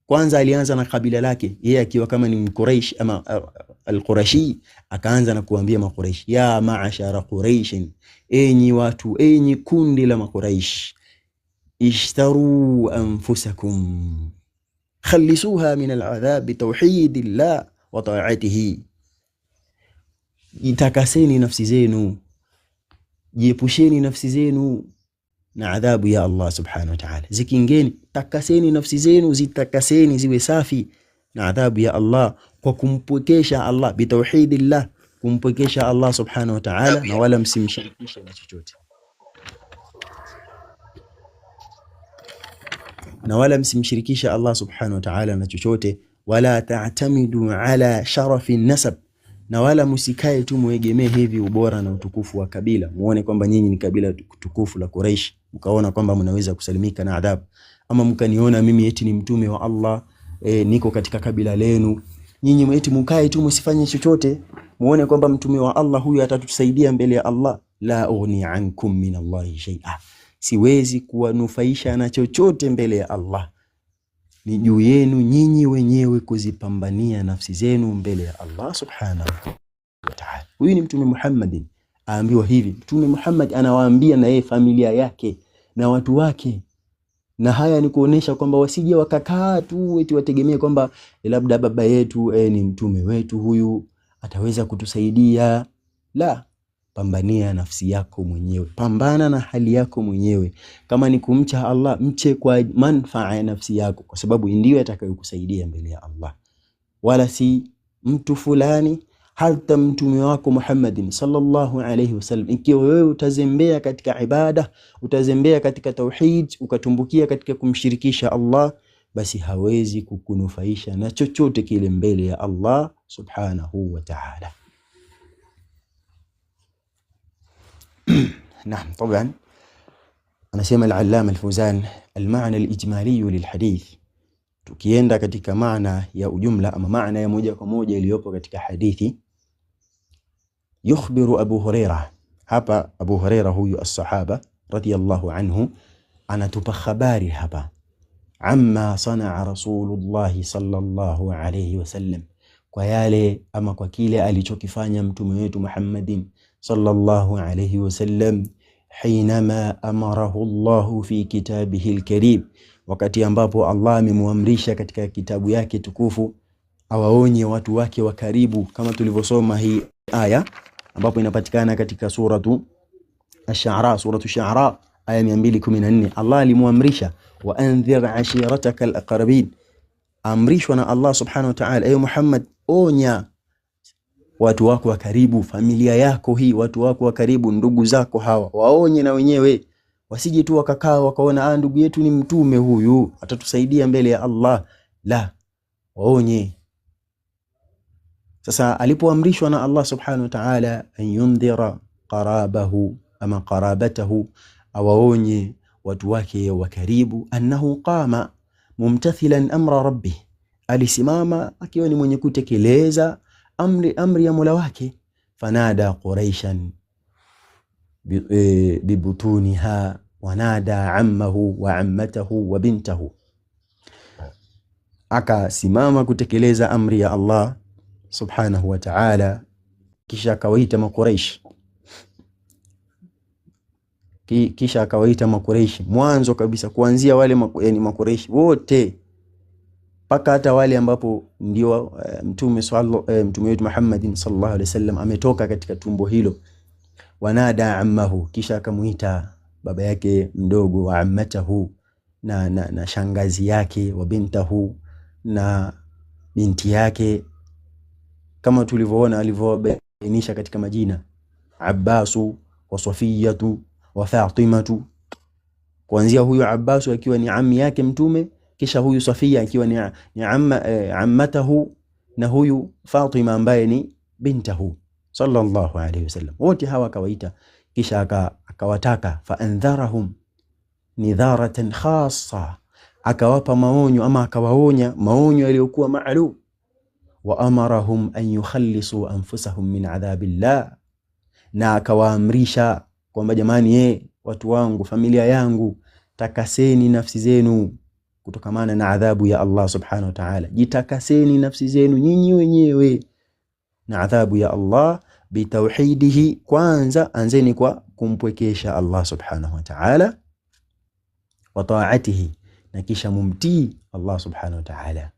Kwanza alianza na kabila lake, yeye akiwa kama ni Quraysh ama al-Qurashi, akaanza na kuambia Quraysh, ya ma'ashara Quraysh, enyi watu, enyi kundi la Quraysh, ishtaru anfusakum khallisuha min al-adhab bi tawhidillah wa ta'atihi, itakaseni nafsi zenu, jiepusheni nafsi zenu na adhabu ya Allah subhanahu wa ta'ala. Zikingeni, takaseni nafsi zenu, zitakaseni ziwe safi na adhabu ya Allah kwa kumpwekesha Allah bitauhidillah, kumpwekesha Allah subhanahu wa ta'ala, na wala msimshirikishe na chochote, na wala msimshirikisha Allah subhanahu wa ta'ala na chochote. Wala ta'tamidu ala sharafi nasab, na wala msikae tu muegemee hivi ubora na utukufu wa kabila, muone kwamba nyinyi ni kabila tukufu la Quraysh, mkaona kwamba mnaweza kusalimika na adhabu. Ama mkaniona mimi eti ni mtume wa Allah, niko katika kabila lenu, nyinyi eti mkae tu msifanye chochote, muone kwamba mtume wa Allah huyu atatusaidia mbele ya Allah. La ughni ankum min Allah shay'a, siwezi kuwanufaisha na chochote mbele ya Allah. Ni juu yenu nyinyi wenyewe kuzipambania nafsi zenu mbele ya Allah subhanahu wa ta'ala. Huyu ni mtume Muhammadin, aambiwa hivi. Mtume Muhammad anawaambia na yeye familia yake na watu wake, na haya ni kuonesha kwamba wasije wakakaa tu eti wategemee kwamba labda baba yetu ni mtume wetu, huyu ataweza kutusaidia. La, pambania nafsi yako mwenyewe, pambana na hali yako mwenyewe. Kama ni kumcha Allah, mche kwa manufaa ya nafsi yako, kwa sababu ndiyo atakayokusaidia mbele ya Allah, wala si mtu fulani. Hata mtume wako Muhammadin sallallahu alayhi wasallam, ikiwa wewe utazembea katika ibada, utazembea katika tauhid, ukatumbukia katika kumshirikisha Allah, basi hawezi kukunufaisha na chochote kile mbele ya Allah subhanahu wa ta'ala. نعم طبعا anasema al-Allama al-Fawzan al-ma'na al-ijmali lil-hadith. Tukienda katika maana ya ujumla ama maana ya moja kwa moja iliyopo katika hadithi, yukhbiru Abu Huraira, hapa Abu Huraira huyu as-sahaba radiyallahu anhu anatupa habari hapa, amma sanaa Rasulullah sallallahu alayhi wasallam, kwa yale ama kwa kile alichokifanya mtume wetu Muhammadin sallallahu alayhi wasallam, hinama amarahu Allah fi kitabihi al-karim, wakati ambapo Allah amemwamrisha katika kitabu yake tukufu awaonye watu wake wa karibu, kama tulivyosoma hii aya ambapo inapatikana katika suratu Ash-Shu'ara aya 214. Allah alimwamrisha wa anzir ashirataka al-aqrabin, amrishwa na Allah subhanahu wa ta'ala, ayo Muhammad, onya watu wako wa karibu, familia yako hii, watu wako wa karibu, ndugu zako hawa, waonye na wenyewe, wasije tu wakakaa wakaona ndugu yetu ni mtume huyu atatusaidia mbele ya Allah. La, waonye. Sasa alipoamrishwa na Allah subhanahu wa ta'ala an yundhira qarabahu ama qarabatahu, awaonye watu wake wa karibu, annahu qama mumtathilan amra rabbih, alisimama akiwa ni mwenye kutekeleza amri ya Mola wake. Fanada quraishan bibutuniha wanada ammahu wa ammatahu wa bintahu, akasimama kutekeleza amri ya Allah subhanahu wa ta'ala, kisha akawaita Makuraish, kisha akawaita Makuraish mwanzo kabisa, kuanzia wale Makuraish wote paka hata wale ambapo ndio mtume wetu Muhammadin sallallahu alaihi wasallam ametoka katika tumbo hilo. Wanada ammahu, kisha akamuita baba yake mdogo, wa ammatahu, na shangazi yake, wa bintahu, na binti yake, kama tulivyoona alivyobainisha katika majina Abbasu wa Safiyatu wa Fatimatu. Kuanzia huyu Abbasu akiwa ni ammi yake mtume, kisha huyu Safia akiwa ni ammatahu, na huyu Fatima ambaye ni bintahu sallallahu alayhi wasallam. Wote hawa akawaita, kisha akawataka fa andharahum nidharatan khassa, akawapa maonyo ama akawaonya maonyo yaliyokuwa maalum. Wa amarahum an yukhallisu anfusahum min adhabillah, na akawaamrisha kwamba jamani, watu wangu, familia yangu, takaseni nafsi zenu kutokamana na adhabu ya Allah subhanahu wa ta'ala. Jitakaseni nafsi zenu nyinyi wenyewe na adhabu ya Allah bitauhidihi, kwanza anzeni kwa kumpwekesha Allah subhanahu wa ta'ala, wa ta'atihi, na kisha mumtii Allah subhanahu wa ta'ala.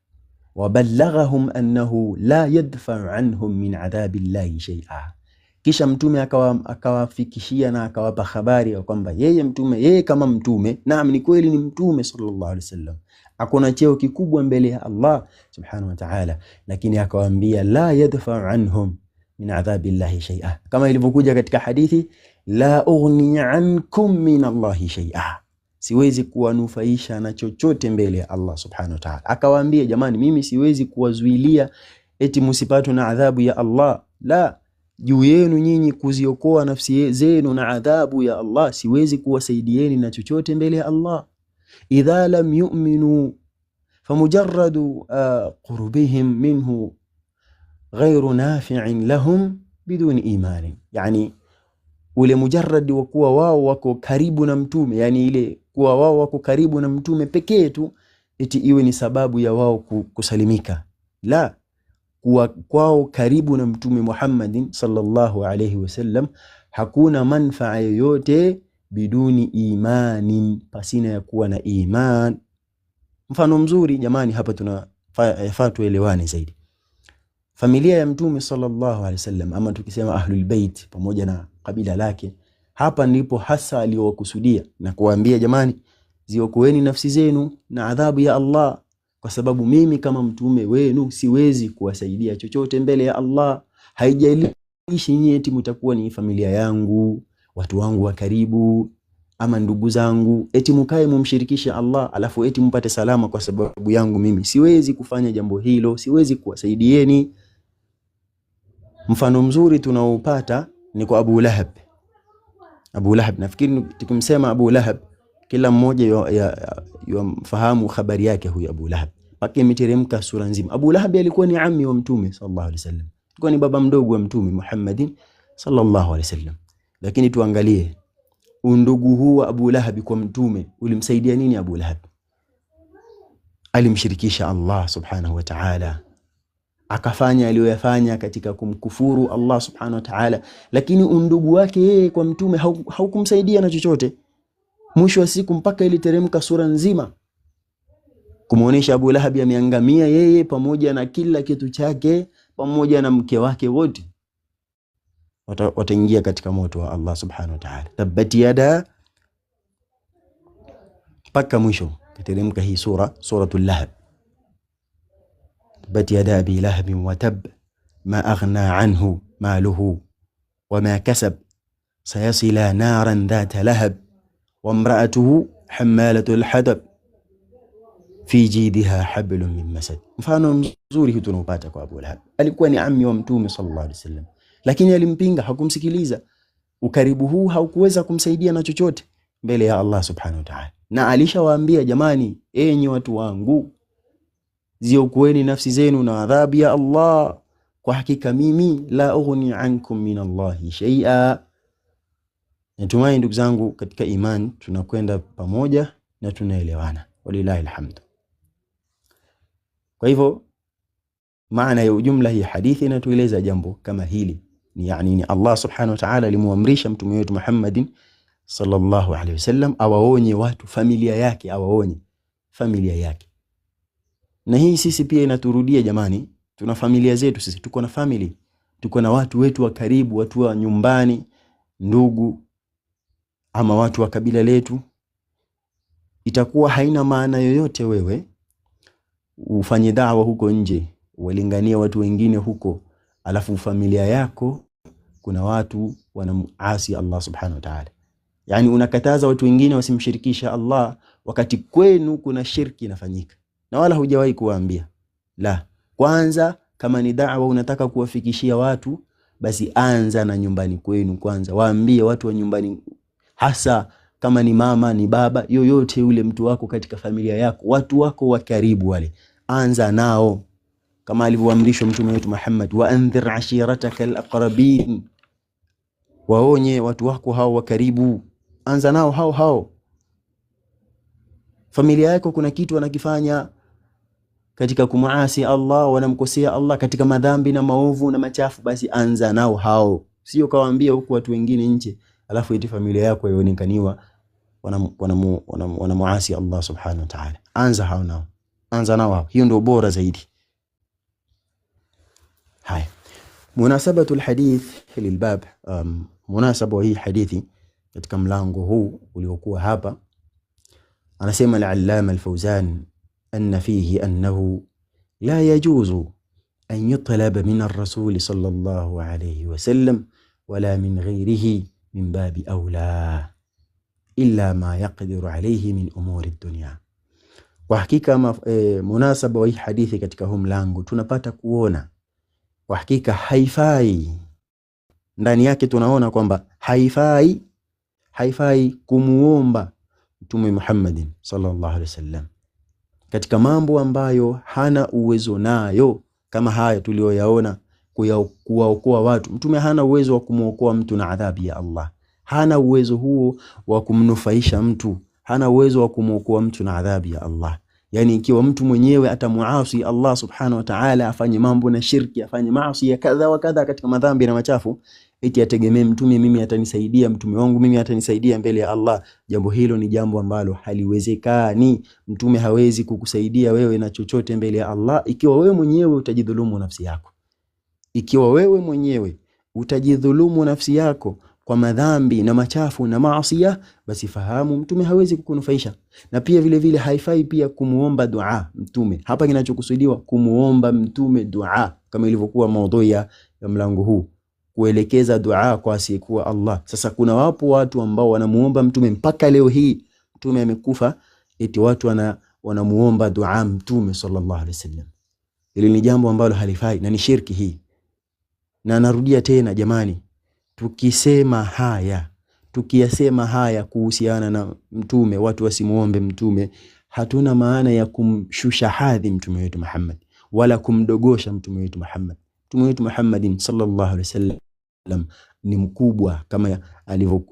Waballaghahum annahu la yadfa'u anhum min adhabillahi shay'a, kisha mtume akawafikishia na akawapa habari kwamba yeye kama mtume, naam ni kweli ni mtume sallallahu alaihi wasallam, akona cheo kikubwa mbele ya Allah subhanahu wa ta'ala, lakini akawaambia la yadfa'u anhum min adhabillahi shay'a, kama ilivyokuja katika hadithi, la ughni ankum min Allahi shay'a, siwezi kuwanufaisha na chochote mbele ya Allah subhanahu wa ta'ala. Akawaambia jamani, mimi siwezi kuwazuilia eti msipatwe na adhabu ya Allah, la, juu yenu nyinyi kuziokoa nafsi zenu na adhabu ya Allah, siwezi kuwasaidieni na chochote mbele ya Allah. Idha lam yu'minu famujarradu qurbihim minhu ghayru nafi'in lahum biduni imani, yani ule mujarradi wa kuwa wao wako karibu na mtume, yani ile kuwa wao wako karibu na mtume pekee tu eti iwe ni sababu ya wao kusalimika, la, kuwa kwao karibu na mtume Muhammadin sallallahu alayhi wasallam hakuna manfaa yoyote biduni imanin, pasina ya kuwa na iman. Mfano mzuri jamani, hapa tunafaa tuelewane zaidi. Familia ya mtume sallallahu alayhi wasallam, ama tukisema ahlul bait pamoja na kabila lake, hapa ndipo hasa aliyowakusudia na kuwaambia jamani, ziokoeni nafsi zenu na adhabu ya Allah, kwa sababu mimi kama mtume wenu siwezi kuwasaidia chochote mbele ya Allah. Haijalishi nyinyi eti mtakuwa ni familia yangu, watu wangu wa karibu, ama ndugu zangu, eti mkae mumshirikishe Allah alafu eti mpate salama kwa sababu yangu mimi, siwezi kufanya jambo hilo, siwezi kuwasaidieni. Mfano mzuri tunaopata ni kwa Abu Lahab. Abu Lahab, nafikiri tukimsema Abu Lahab kila mmoja yamfahamu habari yake huyu Abu Lahab, paka imeteremka sura nzima. Abu Lahab alikuwa ni ammi wa mtume sallallahu alaihi wasallam, alikuwa ni baba mdogo wa mtume Muhammadin sallallahu alaihi wasallam. Lakini tuangalie undugu huu wa Abu Lahab kwa mtume ulimsaidia nini? Abu Lahab alimshirikisha Allah subhanahu wa ta'ala, akafanya aliyoyafanya katika kumkufuru Allah subhanahu wa ta'ala, lakini undugu wake yeye kwa mtume haukumsaidia na chochote. Mwisho wa siku mpaka iliteremka sura nzima kumuonesha Abu Lahab ameangamia yeye pamoja na kila kitu chake pamoja na mke wake, wote wataingia katika moto wa Allah subhanahu wa ta'ala. Tabbat yada, mpaka mwisho kateremka hii suratul Lahab. tabbat yada abi lahab wa tab ma aghna anhu maluhu wama kasab sayasila naran dhata lahab وامرأته حمالة الحطب fi jidha hablum min masad. Mfano mzuri huu tunaupata kwa Abu Lahab. Alikuwa ni ammi wa Mtume sallallahu alaihi wasallam, lakini alimpinga, hakumsikiliza. Ukaribu huu haukuweza kumsaidia na chochote mbele ya Allah subhanahu wa ta'ala. Na alishawaambia, jamani, enyi watu wangu, ziokoeni nafsi zenu na adhabu ya Allah, kwa hakika mimi la ughni ankum min Allahi shay'a. Natumai ndugu zangu katika iman tunakwenda pamoja na tunaelewana, walillahi alhamd. Kwa hivyo maana ya ujumla hii hadithi inatueleza jambo kama hili, ni Allah subhanahu wa ta'ala alimuamrisha mtume wetu Muhammadin sallallahu alaihi wasallam awaonye watu, familia yake, awaonye familia yake. Na hii sisi pia inaturudia jamani, tuna familia zetu sisi, tuko na family, tuko na watu wetu wa karibu, watu wa nyumbani, ndugu ama watu wa kabila letu. Itakuwa haina maana yoyote wewe ufanye da'wa huko nje, walingania watu wengine huko, alafu familia yako kuna watu wanamuasi Allah subhanahu wa ta'ala. Yani unakataza watu wengine wasimshirikisha Allah, wakati kwenu kuna shirki inafanyika na wala hujawahi kuwaambia. La, kwanza kama ni da'wa unataka kuwafikishia watu, basi anza na nyumbani kwenu kwanza. Waambie watu wa nyumbani, hasa kama ni mama, ni baba, yoyote yule mtu wako katika familia yako, watu wako wa karibu wale, anza nao. Kama alivyoamrishwa mtume wetu Muhammad, wa andhir ashirataka alaqrabin, waonye watu wako hao wa karibu, anza nao hao. Familia yako kuna kitu wanakifanya katika kumuasi Allah, wanamkosea Allah katika madhambi na maovu na machafu, basi anza nao hao. Sio kawaambia huku watu wengine nje, alafu eti familia yako yaonekaniwa wanamuasi Allah subhanahu wa ta'ala. Anza hao nao, anza nao hao, hiyo ndio bora zaidi. Haya, munasabatu alhadith lilbab, munasaba hii hadithi katika mlango huu uliokuwa hapa. Anasema al-allama al-Fawzan anna fihi annahu la yajuzu an yutlaba min ar-rasul sallallahu alayhi wa sallam wala min ghayrihi min babi awla illa ma yaqdiru alayhi min umuri ad-dunya. Kwa hakika munasaba wa hii hadithi katika huu mlango tunapata kuona kwa hakika haifai, ndani yake tunaona kwamba haifai kumuomba Mtume Muhammadin sallallahu alaihi wasallam katika mambo ambayo hana uwezo nayo, kama haya tulioyaona, kuwaokoa watu. Mtume hana uwezo wa kumuokoa mtu na adhabu ya Allah, hana uwezo huo wa kumnufaisha mtu, hana uwezo wa kumuokoa mtu na adhabu ya Allah. Yani ikiwa mtu mwenyewe atamuasi Allah subhanahu wa ta'ala, afanye mambo na shirki, afanye maasi ya kadha wa kadha katika madhambi na machafu, eti ategemee mtume, mimi atanisaidia, mtume wangu mimi atanisaidia mbele ya Allah, jambo hilo ni jambo ambalo haliwezekani. Mtume hawezi kukusaidia wewe na chochote mbele ya Allah ikiwa wewe mwenyewe utajidhulumu nafsi yako. Ikiwa wewe mwenyewe utajidhulumu nafsi yako kwa madhambi na machafu na maasiya, basi fahamu mtume hawezi kukunufaisha. Na pia vile vile haifai pia kumuomba dua mtume. Hapa kinachokusudiwa kumuomba mtume dua, kama ilivyokuwa maudhui ya mlango huu, kuelekeza dua kwa asiyekuwa Allah. Sasa kuna watu ambao wanamuomba mtume mpaka leo hii, mtume amekufa, eti watu wanamuomba dua mtume sallallahu alaihi wasallam. Hili ni jambo ambalo halifai na ni shirki hii. Na narudia tena jamani, tukiyasema haya kuhusiana na mtume, watu wasimuombe mtume, hatuna maana ya kumshusha hadhi mtume wetu Muhammad wala kumdogosha mtume wetu Muhammad. Mtume wetu Muhammadin sallallahu alaihi wasallam ni mkubwa, kama alivyo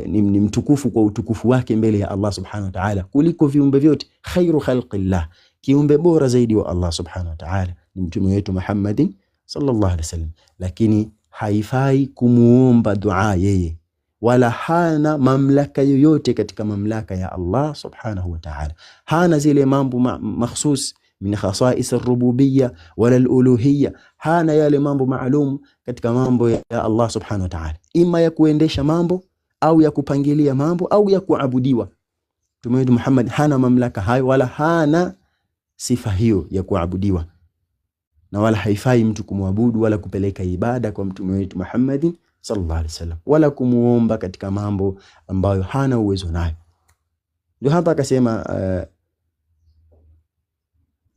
ni mtukufu kwa utukufu wake mbele ya Allah subhanahu wa ta'ala kuliko viumbe vyote. Khairu khalqillah, kiumbe bora zaidi wa Allah subhanahu wa ta'ala ni mtume wetu Muhammadin sallallahu alaihi wasallam. Lakini haifai kumuomba dua yeye, wala hana mamlaka yoyote katika mamlaka ya Allah subhanahu wa ta'ala. Hana zile mambo makhsus min khasais ar-rububiyya wala al-uluhiyya, hana yale mambo maalum katika mambo ya Allah subhanahu wa ta'ala, ima ya kuendesha mambo au ya kupangilia mambo au ya kuabudiwa. Mtume wetu Muhammad hana mamlaka hayo, wala hana sifa hiyo ya kuabudiwa, na wala haifai mtu kumwabudu wala kupeleka ibada kwa mtume wetu Muhammad sallallahu alaihi wasallam, wala kumuomba katika mambo ambayo hana uwezo nayo. Ndio hapa akasema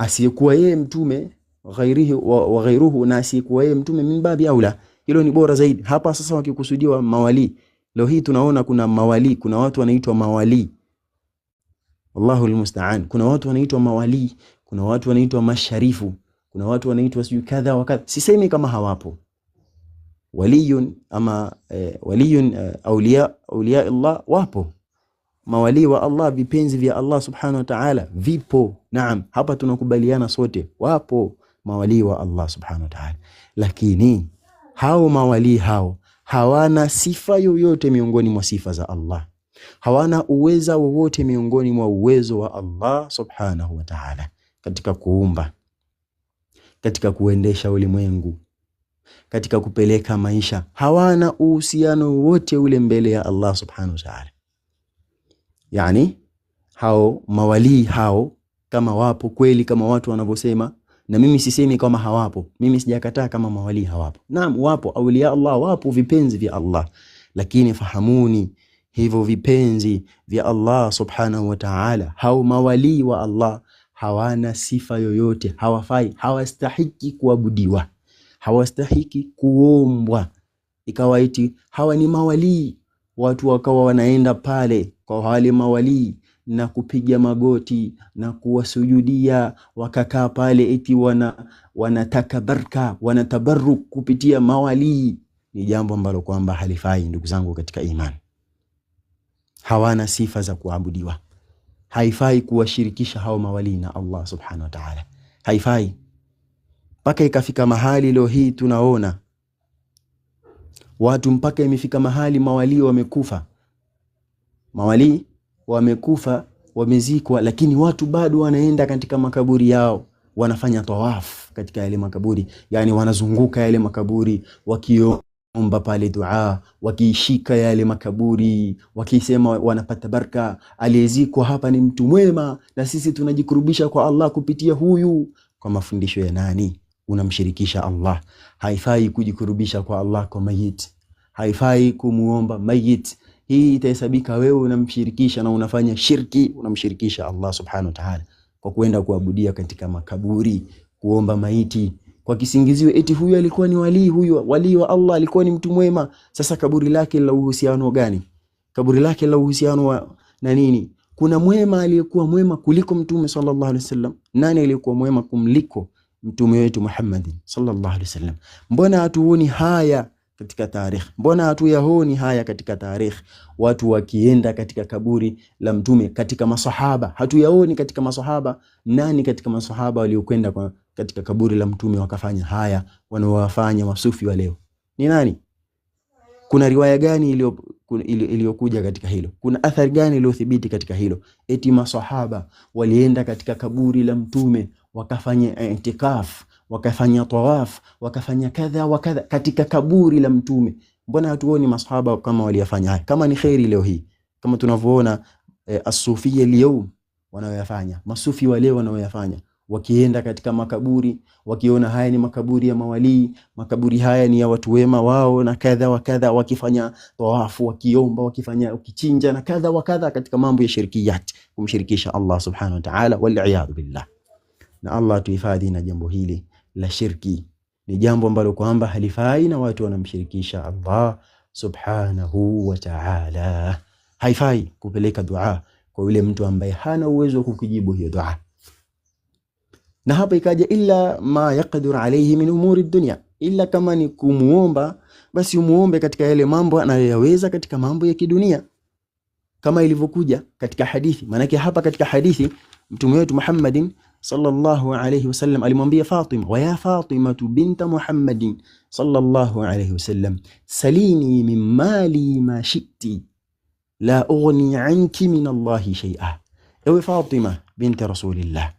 asiyekuwa yeye mtume ghairihi wa ghairuhu, na asiyekuwa yeye mtume min babi aula, hilo ni bora zaidi. Hapa sasa wakikusudiwa mawali, leo hii tunaona kuna mawali, kuna watu wanaitwa mawali, wallahu almusta'an. Kuna watu wanaitwa mawali, kuna watu wanaitwa masharifu, kuna watu wanaitwa siju kadha wa kadha. Sisemi kama hawapo waliyun ama waliyun awliya Allah, wapo mawali wa Allah, vipenzi vya Allah subhanahu wa ta'ala vipo. Naam, hapa tunakubaliana sote, wapo mawali wa Allah subhanahu wa ta'ala, lakini hao mawali hao hawana sifa yoyote miongoni mwa sifa za Allah, hawana uweza wowote miongoni mwa uwezo wa Allah subhanahu wa ta'ala, katika kuumba, katika kuendesha ulimwengu, katika kupeleka maisha. Hawana uhusiano wote ule mbele ya Allah subhanahu wa ta'ala. Yani hao mawali hao kama wapo kweli kama watu wanavyosema, na mimi sisemi kama hawapo, mimi sijakataa kama mawali hawapo. Naam, wapo awliya Allah, wapo vipenzi vya Allah, lakini fahamuni, hivyo vipenzi vya Allah subhanahu wa ta'ala, hao mawali wa Allah hawana sifa yoyote, hawafai, hawastahiki kuabudiwa, hawastahiki kuombwa. Ikawa eti hawa ni mawali, watu wakawa wanaenda pale kwa wale mawali na kupiga magoti na kuwasujudia, wakakaa pale eti wanataka baraka, wanatabarruk kupitia mawali. Ni jambo ambalo kwamba halifai, ndugu zangu katika imani. Hawana sifa za kuabudiwa, haifai kuwashirikisha hao mawali na Allah subhanahu wa ta'ala, haifai. Mpaka ikafika mahali leo hii tunaona watu, mpaka imefika mahali mawali wamekufa, mawali wamekufa, wamezikwa, lakini watu bado wanaenda katika makaburi yao, wanafanya tawaf katika yale makaburi, yani wanazunguka yale makaburi wakiomba pale dua, wakishika yale makaburi, wakisema wanapata baraka, aliyezikwa hapa ni mtu mwema na sisi tunajikurubisha kwa Allah kupitia huyu. Kwa mafundisho ya nani? Unamshirikisha Allah. Haifai kujikurubisha kwa Allah kwa mayit, haifai kumuomba mayit. Hii itahesabika wewe unamshirikisha na unafanya shirki, unamshirikisha Allah subhanahu wa ta'ala kwa kwenda kuabudia katika makaburi, kuomba maiti kwa kisingizio eti huyu alikuwa ni wali, huyu wali wa Allah alikuwa ni mtu mwema. Sasa kaburi lake la uhusiano gani? Kaburi lake la uhusiano na nini? Kuna mwema aliyekuwa mwema kuliko mtume sallallahu alaihi wasallam? Nani aliyekuwa mwema kumliko mtume wetu Muhammad sallallahu alaihi wasallam? Mbona hatuoni haya katika tarikh? Mbona hatuyaoni haya katika tarikh? Watu wakienda katika kaburi la mtume, katika masahaba hatuyaoni katika masahaba. Nani katika masahaba waliokwenda katika kaburi la mtume wakafanya haya wanaowafanya masufi wa leo? Ni nani? Kuna riwaya gani iliyokuja katika hilo? Kuna athari gani iliyothibiti katika hilo? Eti masahaba walienda katika kaburi la mtume wakafanya itikaf, wakafanya tawaf, wakafanya kadha wa kadha katika kaburi la mtume. Mbona hatuoni masahaba kama waliyafanya haya? Kama ni khairi leo hii, kama tunavyoona as-sufiyya leo wanaoyafanya, masufi wa leo wanaoyafanya, wakienda katika makaburi, wakiona haya ni makaburi ya mawali, makaburi haya ni ya watu wema wao na kadha wa kadha, wakifanya tawafu, wakiomba, wakifanya ukichinja na kadha wa kadha katika mambo ya shirkiyat, kumshirikisha Allah subhanahu wa ta'ala, wal iyad billah. Na Allah tuhifadhi na jambo hili la shirki. Ni jambo ambalo kwamba halifai na watu wanamshirikisha Allah subhanahu wa ta'ala. Haifai kupeleka dua kwa yule mtu ambaye hana uwezo wa kukujibu hiyo dua. Na hapa ikaja illa ma yaqdir alayhi min umuri dunya, illa kama ni kumuomba basi umuombe katika yale mambo anayoyaweza katika mambo ya kidunia, kama ilivyokuja katika hadithi. Maana hapa katika hadithi mtume wetu Muhammadin sallallahu alayhi wasallam alimwambia Fatima, wa ya Fatima binta Muhammadin sallallahu alayhi wasallam, salini min mali ma shi'ti la ughni anki min Allah shay'a. Ewe Fatima binti Rasulillah,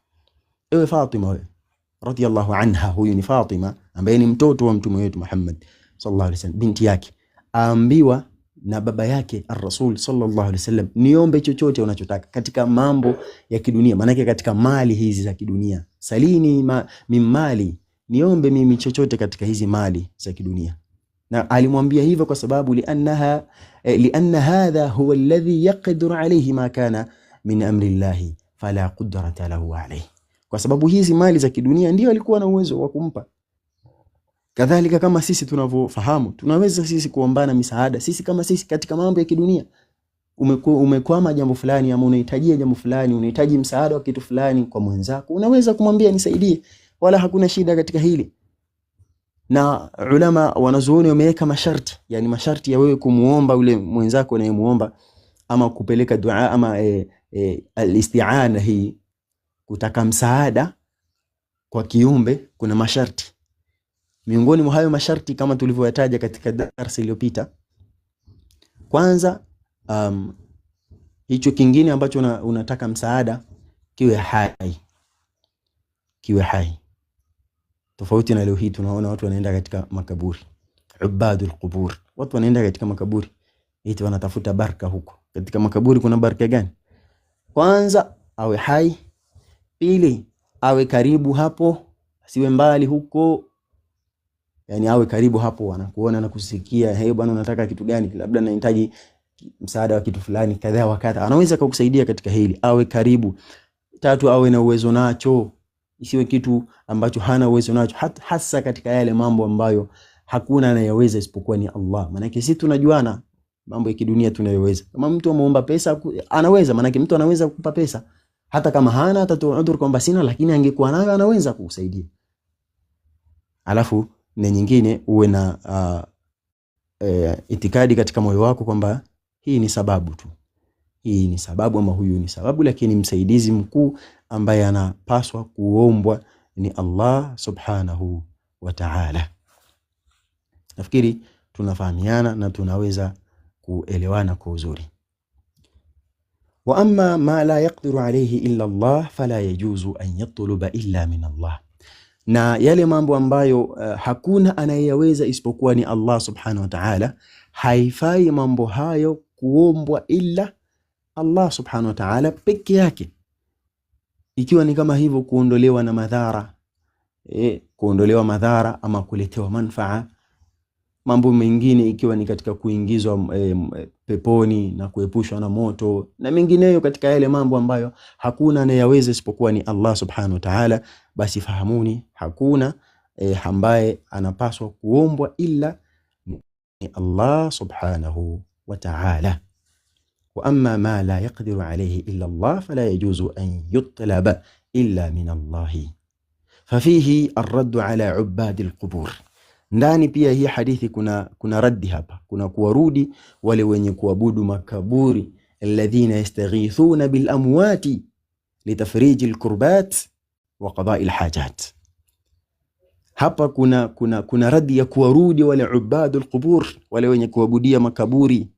ewe Fatima radhiyallahu anha, huyu ni Fatima ambaye ni mtoto wa mtume wetu Muhammad sallallahu alayhi wasallam, binti yake, aambiwa na baba yake ar-Rasul sallallahu alayhi wasallam, niombe chochote unachotaka katika mambo ya kidunia. Maana yake katika mali hizi za kidunia, salini min mali, niombe mimi chochote katika hizi mali za kidunia. Na alimwambia hivyo kwa sababu lianna hadha huwa alladhi yaqdiru alayhi ma kana min amri Allah fala qudrata lahu alayhi, kwa sababu hizi mali za kidunia ndio alikuwa na uwezo wa kumpa. Kadhalika kama sisi tunavyofahamu, tunaweza sisi kuombana misaada sisi kama sisi katika mambo ya kidunia. Umekwama jambo fulani ama unahitajia jambo fulani, unahitaji msaada wa kitu fulani kwa mwenzako, unaweza kumwambia nisaidie, wala hakuna shida katika hili. Na ulama wanazuoni wameweka masharti, yani masharti ya wewe kumuomba ule mwenzako unayemuomba ama kupeleka dua ama al-isti'ana, hii kutaka msaada kwa kiumbe, kuna masharti. Miongoni mwa hayo masharti kama tulivyoyataja katika darasa iliyopita, kwanza hicho kingine ambacho unataka msaada kiwe hai, kiwe hai. Tofauti na leo hii tunaona watu wanaenda katika makaburi, ubadul qubur, watu wanaenda katika makaburi eti wanatafuta baraka huko. Katika makaburi kuna baraka gani? Kwanza awe hai, pili awe karibu hapo, asiwe mbali huko, yani awe karibu hapo, anakuona na kusikia, hey bwana unataka kitu gani, labda nahitaji msaada wa kitu fulani kadhaa wakati, anaweza kukusaidia katika hili, awe karibu. Tatu awe na uwezo nacho, isiwe kitu ambacho hana uwezo nacho, hasa katika yale mambo ambayo hakuna anayeweza isipokuwa ni Allah. Maana sisi tunajuana mambo ya kidunia tunayoweza. Kama mtu amuomba pesa anaweza, maana mtu anaweza kukupa pesa hata kama hana, atatoa kwamba sina, lakini angekuwa nayo anaweza kukusaidia. Alafu na nyingine uwe na itikadi katika moyo wako kwamba hii ni sababu tu, hii ni sababu ama huyu ni sababu, lakini msaidizi mkuu ambaye anapaswa kuombwa ni Allah subhanahu wa ta'ala. Nafikiri tunafahamiana na tunaweza kuelewana kwa uzuri. Wa amma ma la yaqdiru alayhi illa Allah fala yajuzu an yatluba illa min Allah. Na yale mambo ambayo hakuna anayeweza isipokuwa ni Allah subhanahu wa ta'ala, haifai mambo hayo kuombwa illa Allah subhanahu wa ta'ala peke yake. Ikiwa ni kama hivyo kuondolewa na madhara, kuondolewa madhara ama kuletewa manfaa. Mambo mengine ikiwa ni katika kuingizwa peponi na kuepushwa na moto na mengineyo katika yale mambo ambayo hakuna anayeweza isipokuwa ni Allah subhanahu wa ta'ala, basi fahamuni hakuna ambaye anapaswa kuombwa illa ni Allah subhanahu wa ta'ala. Wa amma ma la yaqdiru alayhi illa Allah fala yajuzu an yutlaba illa min Allah. Fafihi ar-radd ala ubadi al-qubur. Ndani pia hii hadithi kuna raddi hapa, kuna kuwarudi wale wenye kuabudu makaburi, alladhina yastaghithuna bil amwati litafriji al-kurbat wa qada'i al-hajat. Hapa kuna raddi ya kuwarudi wale ubadul qubur, wale wenye kuabudia makaburi,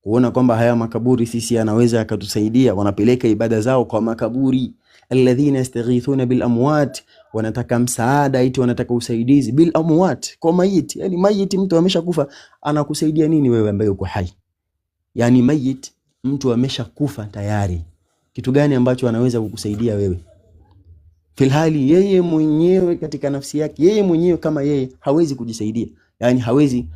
kuona kwamba haya makaburi sisi yanaweza yakatusaidia, wanapeleka ibada zao kwa makaburi. Alladhina yastaghithuna bil amwat, wanataka msaada, eti wanataka usaidizi bil amwat, kwa mayit. Yani mayit, mtu ameshakufa, anakusaidia nini wewe ambaye uko hai? Yani mayit, mtu ameshakufa tayari, kitu gani ambacho anaweza kukusaidia wewe? Filhali yeye mwenyewe katika nafsi yake, yeye mwenyewe kama yeye hawezi kujisaidia, yani hawezi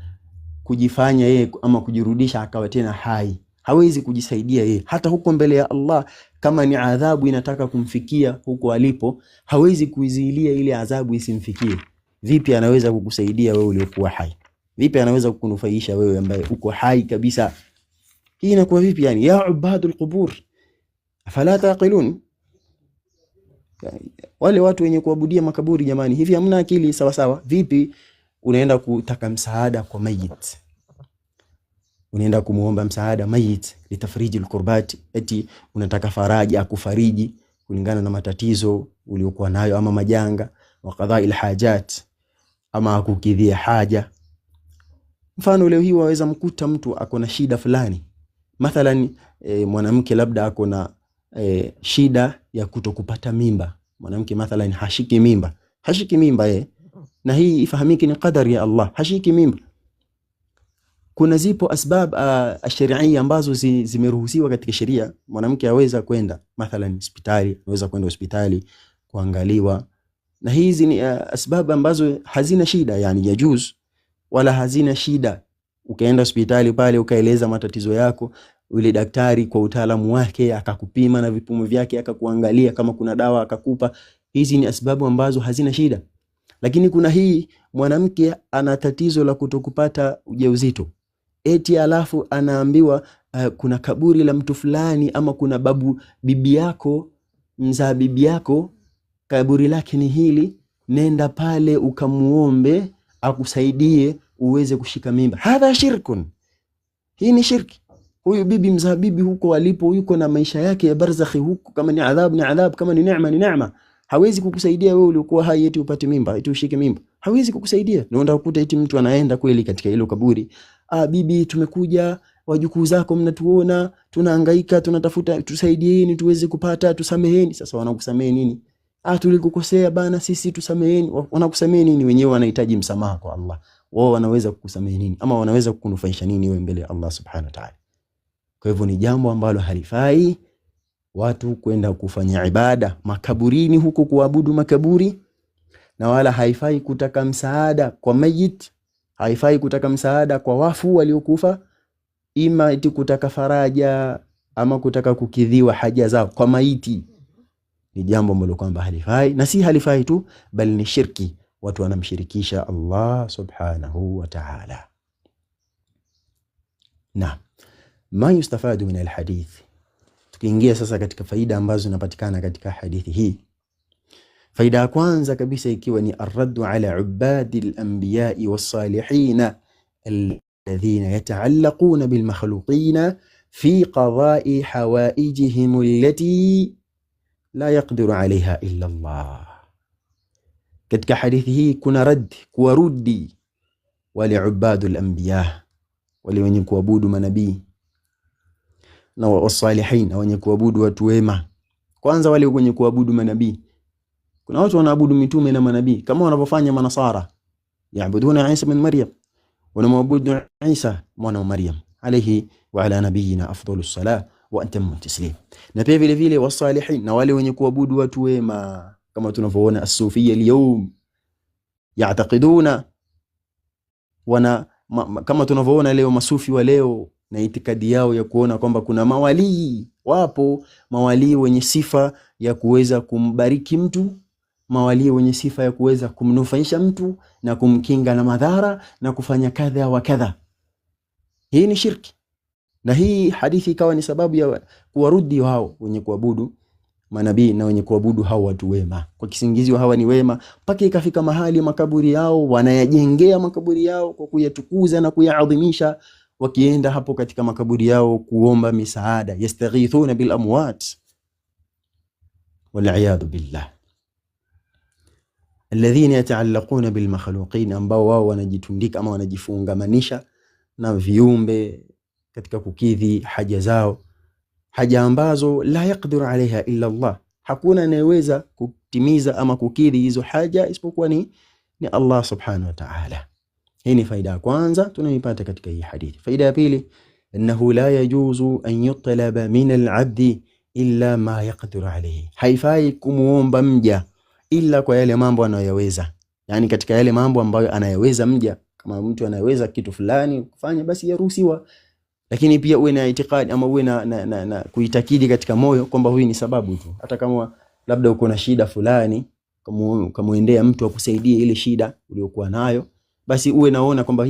kujifanya yeye ama kujirudisha akawa tena hai, hawezi kujisaidia yeye. Hata huko mbele ya Allah, kama ni adhabu inataka kumfikia huko alipo, hawezi kuizilia ile adhabu isimfikie. Vipi anaweza kukusaidia wewe uliokuwa hai? Vipi anaweza kukunufaisha wewe ambaye uko hai kabisa? Hii inakuwa vipi yani? Ya ubadul qubur afala taqilun, wale watu wenye kuabudia makaburi jamani, hivi hamna akili sawa sawa? Vipi unaenda kutaka msaada kwa mayit, unaenda kumuomba msaada mayit litafriji al-kurbat, eti unataka faraja, akufariji kulingana na matatizo uliokuwa nayo ama majanga, wa qada'i al-hajat, ama akukidhia haja. Mfano leo hii waweza mkuta mtu akona shida fulani, mathalan mwanamke labda akona shida ya kutokupata mimba. Mwanamke mathalan hashiki mimba na hii ifahamiki ni qadari ya Allah, hashiki mimba. Kuna zipo asbab ash-shar'iyya ambazo zimeruhusiwa katika sheria. Mwanamke aweza kwenda mathalan hospitali, aweza kwenda hospitali kuangaliwa, na hizi ni asbab ambazo hazina shida, yani yajuz, wala hazina shida. Ukaenda hospitali pale ukaeleza matatizo yako, yule daktari kwa utaalamu wake akakupima na vipimo vyake, akakuangalia, kama kuna dawa akakupa. Hizi ni asbabu ambazo hazina shida. Lakini kuna hii mwanamke ana tatizo la kutokupata ujauzito, eti alafu anaambiwa kuna kaburi la mtu fulani, ama kuna bibi yako mzaa bibi yako kaburi lake ni hili, nenda pale ukamuombe akusaidie uweze kushika mimba. Hadha shirkun, hii ni shirki. Huyu bibi mzaa bibi huko alipo yuko na maisha yake ya barzakhi huko, kama ni adhab ni adhab, kama ni neema ni neema. Hawezi kukusaidia wewe uliokuwa hai eti upate mimba, eti ushike mimba. Hawezi kukusaidia. Naenda kukuta eti mtu anaenda kweli katika hilo kaburi. Bibi, tumekuja, wajukuu zako mnatuona, tunahangaika, tunatafuta, tusaidieni tuweze kupata, tusameheni. Sasa wanakusamehe nini? Tulikukosea bana sisi, tusameheni. Wanakusamehe nini? Wenyewe wanahitaji msamaha kwa Allah. Wao wanaweza kukusamehe nini? Ama wanaweza kukunufaisha nini wewe mbele ya Allah subhanahu wa ta'ala? Kwa hivyo ni jambo ambalo halifai watu kwenda kufanya ibada makaburini huko, kuabudu makaburi, na wala haifai kutaka msaada kwa mayit, haifai kutaka msaada kwa wafu waliokufa, ima eti kutaka faraja ama kutaka kukidhiwa haja zao kwa maiti. Ni jambo ambalo kwamba halifai, na si halifai tu bali ni shirki. Watu wanamshirikisha Allah subhanahu wa ta'ala. Na ma yustafadu min alhadith. Tukiingia sasa katika faida ambazo zinapatikana katika hadithi hii. Faida ya kwanza kabisa ikiwa ni arraddu ala ubadil anbiya'i was-salihin alladhina yata'allaquna bil makhluqin fi qada'i hawaijihim allati la yaqdiru 'alayha illa Allah. Katika hadithi hii kuna rad, kuwarudi wale ubadul anbiya, wale wenye kuabudu manabii, na wasalihin, wenye kuabudu watu wema. Kwanza wale wenye kuabudu manabii, kuna watu wanaabudu mitume na manabii kama wanavyofanya manasara, yaabuduna Isa bin Maryam, wanamwabudu Isa mwana wa Maryam alayhi wa ala nabiyina afdalus salah wa atammu taslim. Na pia vile vile wasalihin, na wale wenye kuabudu watu wema kama tunavyoona as-sufiyya leo yaatakiduna kama tunavyoona leo masufi wa leo na itikadi yao ya kuona kwamba kuna mawali, wapo mawali wenye sifa ya kuweza kumbariki mtu, mawali wenye sifa ya kuweza kumnufaisha mtu na kumkinga na madhara na kufanya kadha wa kadha. Hii ni shirki, na hii hadithi ikawa ni sababu ya kuwarudi wao wenye kuabudu manabii na wenye kuabudu hao watu wema, kwa kisingizio hawa ni wema, mpaka ikafika mahali makaburi yao wanayajengea makaburi yao kwa kuyatukuza na kuyaadhimisha, wakienda hapo katika makaburi yao kuomba misaada, yastaghithuna bil amwat wal iyad billah. Alladhina yata'allaquna bil makhluqin, ambao wao wanajitundika ama wanajifungamanisha na viumbe katika kukidhi haja zao, haja ambazo la yaqdiru alaiha illa Allah, hakuna anayeweza kutimiza ama kukidhi hizo haja isipokuwa ni Allah subhanahu wa ta'ala. Hii ni faida ya kwanza tunayoipata katika hii hadithi. Faida ya pili, annahu la yajuzu an yutlaba min al-'abdi illa ma yaqdiru alayhi, haifai kumuomba mja illa kwa yale mambo anayoweza. Yani katika yale mambo ambayo anayeweza mja, kama mtu anayeweza kitu fulani kufanya, basi yaruhusiwa. Lakini pia uwe na itikadi ama uwe na kuitakidi katika moyo kwamba huyu ni sababu tu. Hata kama labda uko na shida fulani, kamuendea mtu akusaidie ile shida uliyokuwa nayo, basi uwe naona kwamba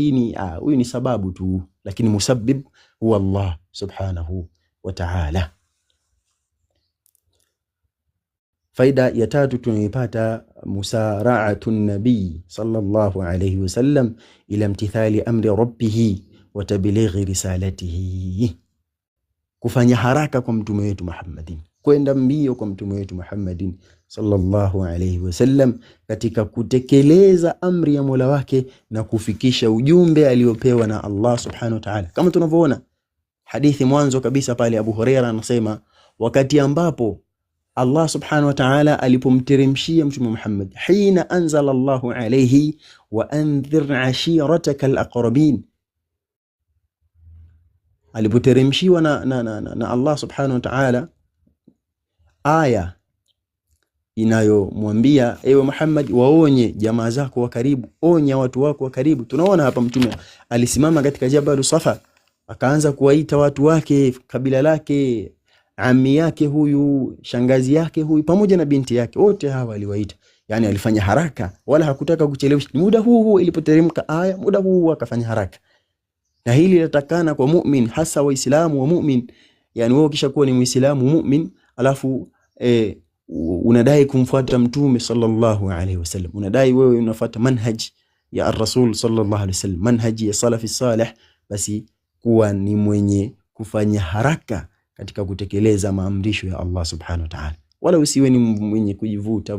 huyu ni sababu tu, lakini musabbib huwa Allah subhanahu wa ta'ala. Faida ya tatu tunaipata, musara'atu nabii sallallahu alayhi wasallam ila imtithali amri rabbih wa tablighi risalatihi, kufanya haraka kwa mtume wetu Muhammadin, kwenda mbio kwa mtume wetu Muhammadin sallallahu alayhi wasallam katika kutekeleza amri ya Mola wake na kufikisha ujumbe aliopewa na Allah subhanahu wa ta'ala. Kama tunavyoona hadithi mwanzo kabisa pale, Abu Huraira anasema wakati ambapo Allah subhanahu wa ta'ala alipomteremshia mtume Muhammad, hina anzala Allahu alayhi wa anzir ashirataka alaqrabin, alipoteremshiwa na Allah subhanahu wa ta'ala aya inayomwambia ewe Muhammad, waonye jamaa zako wa karibu, onya watu wako wa karibu. Tunaona hapa mtume alisimama katika Jabal Safa, akaanza kuwaita watu wake, kabila lake, ammi yake huyu, shangazi yake huyu, pamoja na binti yake, wote hawa aliwaita. Yani alifanya haraka, wala hakutaka kuchelewesha. Muda huu ilipoteremka aya, muda huu akafanya haraka. Na hili linatakana kwa mu'min, hasa waislamu wa mu'min. Yani wewe ukishakuwa ni muislamu mu'min, alafu unadai kumfuata mtume sallallahu alayhi wasallam, unadai wewe unafuata manhaj ya ar-rasul sallallahu alayhi wasallam, manhaji ya salafi salih, basi kuwa ni mwenye kufanya haraka katika kutekeleza maamrisho ya Allah subhanahu wa ta'ala, wala usiwe ni mwenye kujivuta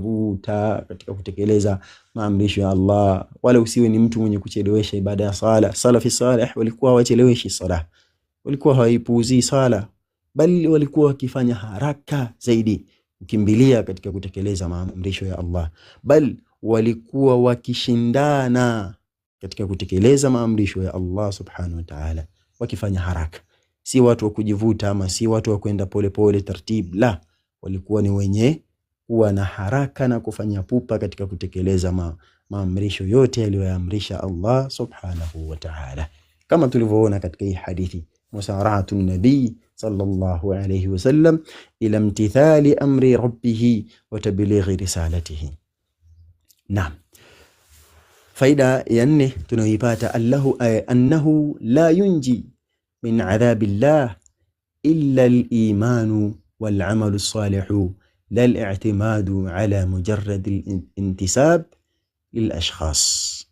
katika kutekeleza maamrisho ya Allah, wala usiwe ni mtu mwenye kuchelewesha ibada ya sala. Salafi salih walikuwa hawacheleweshi sala, walikuwa hawaipuuzi sala, bali walikuwa wakifanya haraka zaidi ukimbilia katika kutekeleza maamrisho ya Allah, bali walikuwa wakishindana katika kutekeleza maamrisho ya Allah subhanahu wa ta'ala, wakifanya haraka. Si watu wa kujivuta ama si watu wa kwenda pole pole tartib, la, walikuwa ni wenye kuwa na haraka na kufanya pupa katika kutekeleza maamrisho yote aliyoyaamrisha Allah subhanahu wa ta'ala, kama tulivyoona katika hii hadithi, musara'atu nabii sallallahu alayhi wasallam ila imtithali amri rabbih wa tablighi risalatihi. Naam, faida ya 4 tunayoipata, annahu la yunji min adhabillah illa al-iman wal-amal as-salih la al-i'timad ala mujarrad al-intisab lil-ashkhas.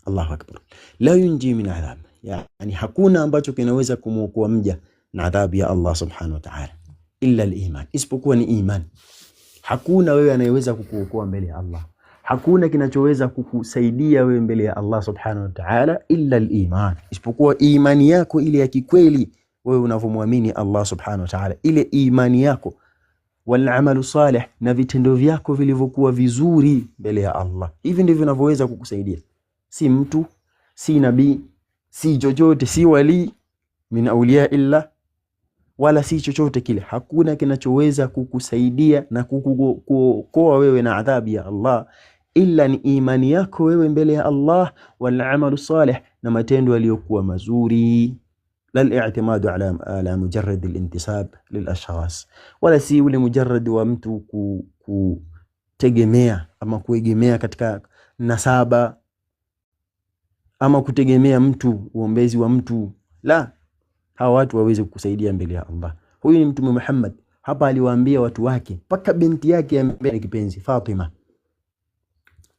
Allahu akbar. La yunji min adhab, yani hakuna ambacho kinaweza kumuokoa mja na adhabu ya Allah subhanahu wa ta'ala illa al-iman, isipokuwa ni iman. Hakuna wewe anayeweza kukuokoa mbele ya Allah, hakuna kinachoweza kukusaidia wewe mbele ya Allah subhanahu wa ta'ala illa al-iman, isipokuwa imani yako ile ya kikweli, wewe unavyomuamini Allah subhanahu wa ta'ala, ile imani yako, wal amalu salih, na vitendo vyako vilivyokuwa vizuri mbele ya Allah. Hivi ndivyo vinavyoweza kukusaidia, si mtu, si nabii, si chochote, si wali min awliya illa, wala si chochote kile. Hakuna kinachoweza kukusaidia na kukuokoa wewe na adhabu ya Allah illa ni imani yako wewe mbele ya Allah, wal amalu salih, na matendo yaliyokuwa mazuri, lal i'timadu ala mujarrad al-intisab lil ashkhas, wala si ule mujarrad wa mtu kutegemea ama kuegemea katika nasaba ama kutegemea mtu, uombezi wa mtu, la, hawa watu waweze kukusaidia mbele ya Allah. Huyu ni Mtume Muhammad, hapa aliwaambia watu wake, paka binti yake ya mbele kipenzi Fatima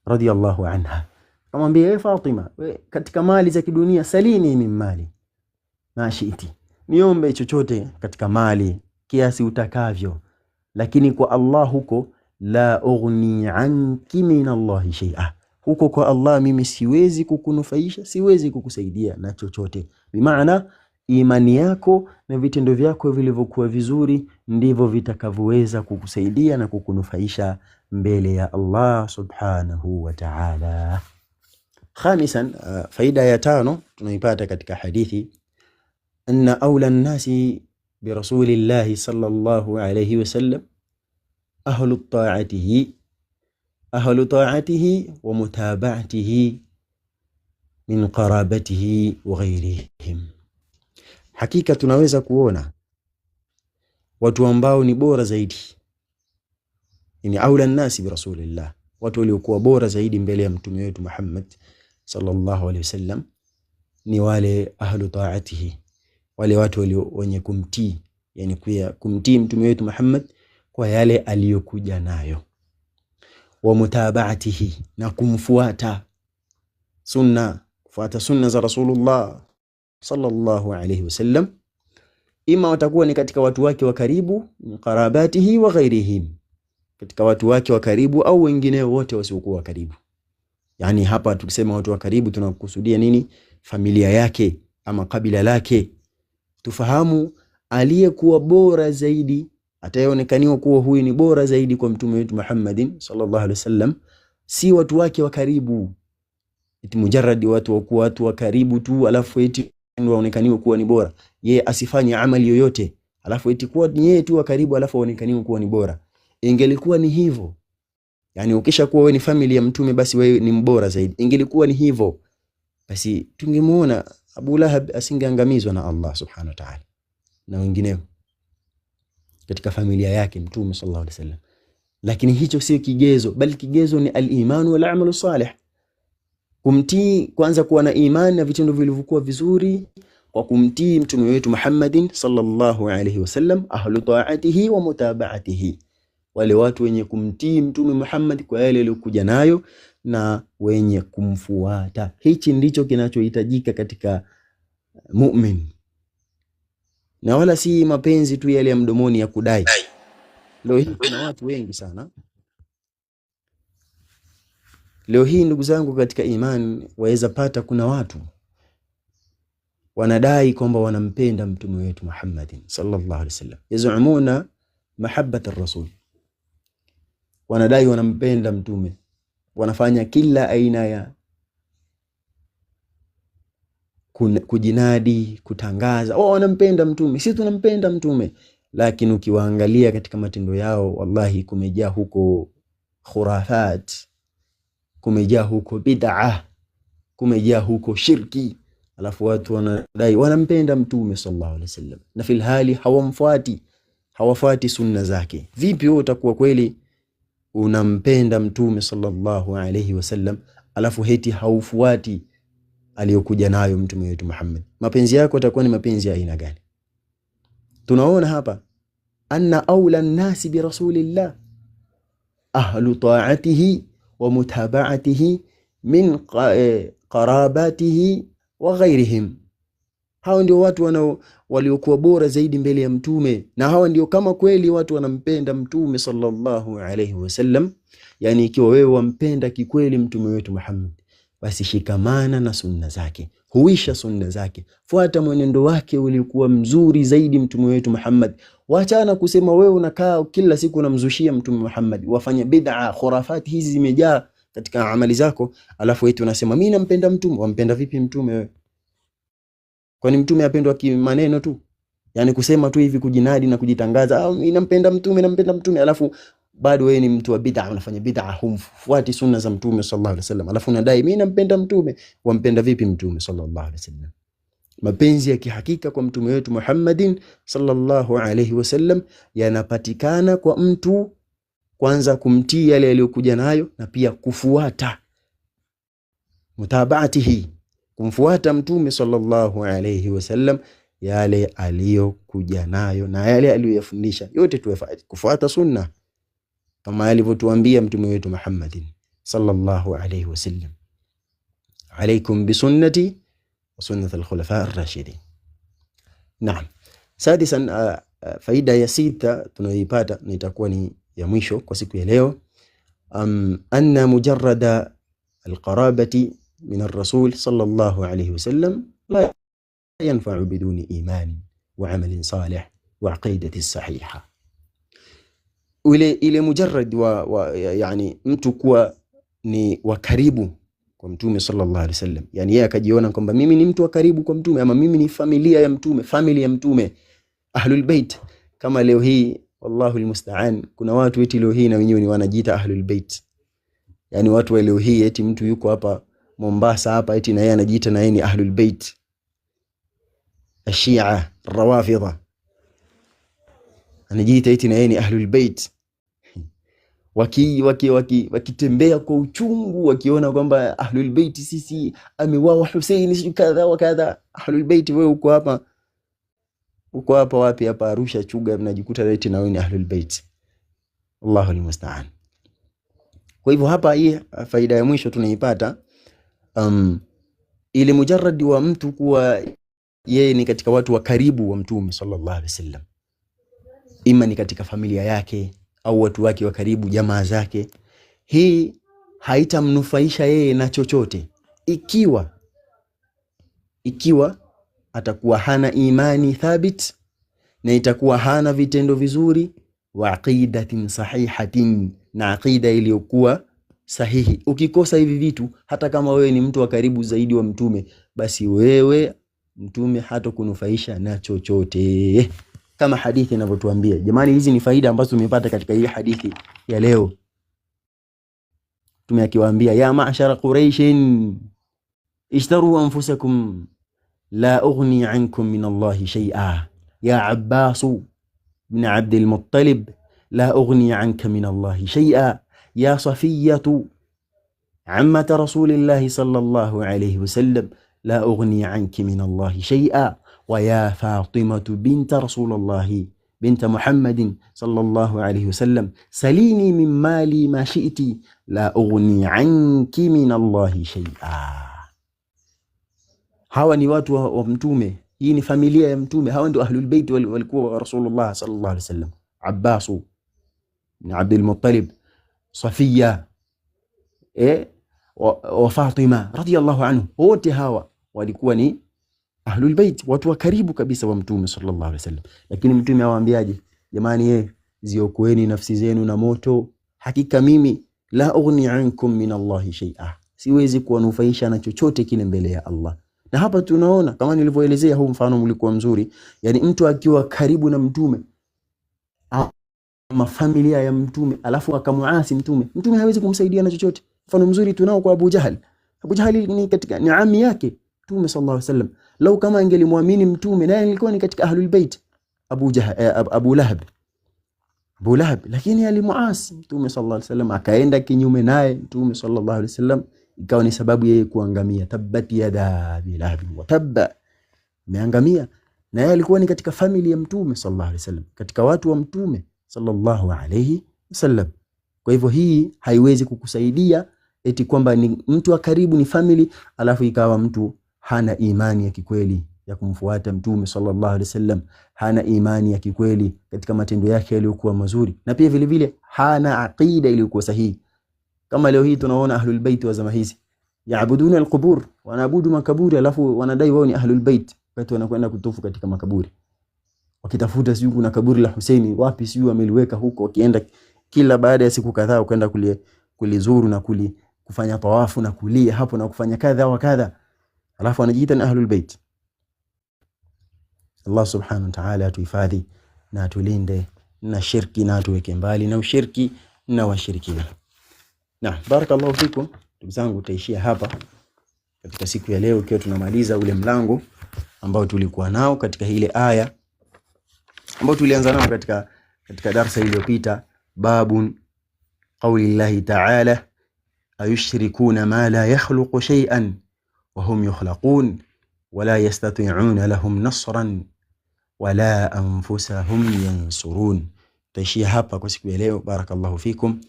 radiyallahu anha, amwambia, ewe Fatima, katika mali za kidunia, salini min mali ma shi'ti, niombe chochote katika mali kiasi utakavyo, lakini kwa Allah huko, la ughni anki min Allah shay'a, huko kwa Allah mimi siwezi kukunufaisha, siwezi kukusaidia na chochote. Bimaana imani yako na vitendo vyako vilivyokuwa vizuri ndivyo vitakavyoweza kukusaidia na kukunufaisha mbele ya Allah subhanahu wa ta'ala. Khamisan, faida ya 5 tunaipata katika hadithi, anna awla an-nasi bi rasulillahi sallallahu alayhi wasallam ahlu ta'atihi wa mutaba'atihi min qarabatihi wa ghayrihim. Hakika tunaweza kuona watu ambao ni bora zaidi, ni aula nasi bi rasulillah, watu waliokuwa bora zaidi mbele ya mtume wetu Muhammad sallallahu alaihi wasallam ni wale ahlu ta'atihi, wale watu wenye kumtii, yani kumtii mtume wetu Muhammad kwa yale aliyokuja nayo, wa mutaba'atihi, na kumfuata sunna, kufuata sunna za Rasulullah sallallahu alayhi wasallam. Ima watakuwa ni katika watu wake wa karibu, qarabatihi wa ghairihim, katika watu wake wa karibu au wengineo wote wasiokuwa karibu. Yani hapa tukisema watu wa karibu tunakusudia nini? Familia yake ama kabila lake. Tufahamu aliyekuwa bora zaidi, ataonekaniwa kuwa huyu ni bora zaidi kwa mtume wetu Muhammadin sallallahu alaihi wasallam, si watu wake wa karibu, eti mujarrad watu wa karibu tu alafu eti waonekaniwa kuwa ni bora, yeye asifanye amali yoyote alafu eti kuwa ni yeye tu wa karibu alafu aonekaniwa kuwa ni bora. Ingelikuwa ni hivyo, yani ukisha kuwa wewe ni familia ya mtume basi wewe ni mbora zaidi, ingelikuwa ni hivyo basi tungemuona Abu Lahab asingeangamizwa na Allah subhanahu wa ta'ala na wengineo. katika familia yake Mtume sallallahu alaihi wasallam. Lakini hicho sio kigezo, bali kigezo ni al-iman wal amalu salih. Kumtii, kwanza kuwa na imani na vitendo vilivyokuwa vizuri kwa kumtii mtume wetu Muhammadin sallallahu alaihi wasallam, ahlu ta'atihi wa mutaba'atihi, wale watu wenye kumtii mtume Muhammad kwa yale aliyokuja nayo na wenye kumfuata. Hichi ndicho kinachohitajika katika mu'min, na wala si mapenzi tu yale ya mdomoni ya kudai. Leo hii kuna watu wengi sana, leo hii ndugu zangu katika imani, waweza pata kuna watu wanadai kwamba wanampenda mtume wetu Muhammadin sallallahu alaihi wasallam, yazumuna mahabbat ar-rasul, wanadai wanampenda mtume, wanafanya kila aina ya kujinadi, kutangaza wanampenda mtume, sisi tunampenda mtume. Lakini ukiwaangalia katika matendo yao, wallahi kumejaa huko khurafat, kumejaa huko bid'ah, kumejaa huko shirki. Alafu watu wanadai wanampenda mtume sallallahu alaihi wasallam, na fil hali hawafuati sunna zake. Vipi wewe utakuwa kweli unampenda mtume sallallahu alaihi wasallam alafu heti haufuati aliyokuja nayo mtume wetu Muhammad? Mapenzi yako yatakuwa ni mapenzi ya aina gani? Tunaona hapa anna awla an-nasi bi rasulillah ahlu ta'atihi wa mutaba'atihi min qarabatihi wa ghairihim. Hao ndio watu waliokuwa bora zaidi mbele ya mtume, na hao ndio kama kweli watu wanampenda mtume sallallahu alayhi wasallam. Yani ikiwa wewe wampenda kikweli mtume wetu Muhammad, basi shikamana na sunna zake, huisha sunna zake, fuata mwenendo wake uliokuwa mzuri zaidi mtume wetu Muhammad. Waachana kusema wewe unakaa kila siku unamzushia mtume Muhammad, wafanya bid'a khurafati hizi zimejaa katika amali zako, alafu eti unasema mimi nampenda mtume. Wampenda vipi mtume wewe? Kwani mtume apendwa kimaneno tu? Yani kusema tu hivi, kujinadi na kujitangaza, mimi nampenda mtume, alafu bado wewe ni mtu wa bid'a, unafanya bid'a, humfuati sunna za mtume sallallahu alaihi wasallam, alafu unadai mimi nampenda mtume. Wampenda vipi mtume sallallahu alaihi wasallam? Mapenzi ya kihakika kwa mtume wetu Muhammadin sallallahu alaihi wasallam yanapatikana kwa mtu kwanza kumtii yale aliyokuja nayo, na pia kufuata mutabaatihi, kumfuata mtume sallallahu alaihi wasallam yale aliyokuja nayo na yale aliyofundisha, yote kufuata sunna kama alivyotuambia mtume wetu Muhammadin sallallahu alaihi wasallam, alaikum bi sunnati wa sunnati al-khulafa ar-rashidin. Naam, sadisan, faida ya sita tunayoipata na itakuwa ni ya mwisho kwa siku ya leo, anna mujarrada al-qarabati min ar-rasul sallallahu alaihi wasallam la yanfa'u biduni iman wa amalin salih wa aqidati sahiha. Ile mujarrad yani mtu kuwa ni wa karibu kwa mtume sallallahu alaihi wasallam, yani yeye akajiona kwamba mimi ni mtu wa karibu kwa mtume, ama mimi ni familia ya mtume, family ya mtume, ahlul bait. Kama leo hii wallahu almusta'an, kuna watu eti leo hii na wenyewe ni wanajiita ahlul bait. Yani watu wa leo hii eti mtu yuko hapa Mombasa hapa eti na yeye anajiita na yeye ni ahlul bait, ashia rawafidha, anajiita eti na yeye ni ahlul bait, wakitembea kwa uchungu, wakiona kwamba ahlul bait sisi amewawa Hussein kadha wa kadha. Ahlul bait wewe uko hapa wapi? Hapa Arusha Chuga, mnajikuta eti na wewe ni ahlul bait. Allahu almusta'an. Kwa hivyo hapa hii faida ya mwisho tunaipata, ile mujarrad wa mtu kuwa yeye ni katika watu wa karibu wa mtume sallallahu alaihi wasallam, ima ni katika familia yake au watu wake wa karibu, jamaa zake, hii haitamnufaisha yeye na chochote ikiwa atakuwa hana imani thabit, na itakuwa hana vitendo vizuri, wa aqidatin sahihatin, na aqida iliyokuwa sahihi. Ukikosa hivi vitu, hata kama wewe ni mtu wa karibu zaidi wa mtume, basi wewe mtume hatakunufaisha na chochote, kama hadithi inavyotuambia. Jamani, hizi ni faida ambazo tumepata katika hii hadithi ya leo. Mtume akiwaambia, ya ma'shara quraishin ishtaru anfusakum la ughni ankum min Allahi shay'a, ya Abbas بن عبد المطلب لا أغني عنك من الله شيئا يا صفية عمة رسول الله صلى الله عليه وسلم لا أغني عنك من الله شيئا ويا فاطمة بنت رسول الله بنت محمد صلى الله عليه وسلم سليني من مالي ما شئت لا أغني عنك من الله شيئا. hawa ni watu wa mtume, hii ni familia ya mtume, hawa ndio ahlul bait walikuwa wa Rasulullah sallallahu alaihi wasallam. Abbas ibn Abdul Muttalib, Safiya wa Fatima radhiyallahu anhu, wote hawa walikuwa ni ahlul bait, watu wa karibu kabisa wa mtume sallallahu alaihi wasallam. Lakini mtume awaambiaje? Jamani, ziokoeni nafsi zenu na moto, hakika mimi la ughni ankum min Allah shay'a, siwezi kuwanufaisha na chochote kile mbele ya Allah. Na hapa tunaona kama nilivyoelezea, huu mfano ulikuwa mzuri, yani mtu akiwa karibu na mtume ama familia ya mtume alafu akamuasi mtume hawezi kumsaidia na chochote. Mfano mzuri tunao kwa Abu Jahal. Abu Jahal ni katika ni ami yake mtume sallallahu alaihi wasallam. Lau kama angelimwamini mtume, naye alikuwa ni katika ahlul bait. Abu Lahab, lakini alimuasi mtume sallallahu alaihi wasallam, akaenda kinyume naye mtume sallallahu alaihi wasallam, ikawa ni sababu yeye kuangamia. Tabbat yada Abi Lahab wa tabba, ameangamia. Na yeye alikuwa ni katika familia ya mtume sallallahu alaihi wasallam, katika watu wa mtume sallallahu alaihi wasallam. Kwa hivyo hii haiwezi kukusaidia eti kwamba ni mtu wa karibu, ni family, alafu ikawa mtu hana imani ya kikweli ya kumfuata mtume sallallahu alaihi wasallam, hana imani ya kikweli katika matendo yake yaliyokuwa mazuri, na pia vile vile hana aqida iliyokuwa sahihi. Kama leo hii tunaona ahlul bait wa zama hizi yaabuduna alqubur, wanaabudu makaburi, alafu wanadai wao ni ahlul bait, wakati wanakwenda kutufu katika makaburi, wakitafuta sijui kuna kaburi la Husaini wapi, sijui ameliweka huko, wakienda kila baada ya siku kadhaa ukaenda kulizuru na kufanya tawafu na kulia hapo na kufanya kadha wa kadha, alafu wanajiita ni ahlul bait. Allah subhanahu wa ta'ala atuhifadhi na atulinde na shirki, na atuweke mbali na ushirki na washirikina. Na barakallahu fikum ndugu zangu, tutaishia hapa katika siku ya leo, ikiwa tunamaliza ule mlango ambao tulikuwa nao katika ile aya ambao tulianza nao katika darasa iliyopita. Babun qawli llahi ta'ala ayushrikuna ma la yakhluqu shay'an wa hum yukhlaqun wa la yastati'una lahum nasran wa la anfusahum yansurun. Tutaishia hapa kwa siku ya leo. Barakallahu fikum.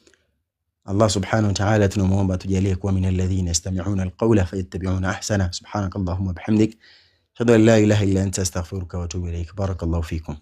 Allah subhanahu wa ta'ala tunamuomba tujalie kuwa min alladhina yastami'una alqawla fayattabi'una ahsana. Subhanakallahumma bihamdik ashhadu an la ilaha illa anta astaghfiruka wa atubu ilaik. Barakallahu fikum.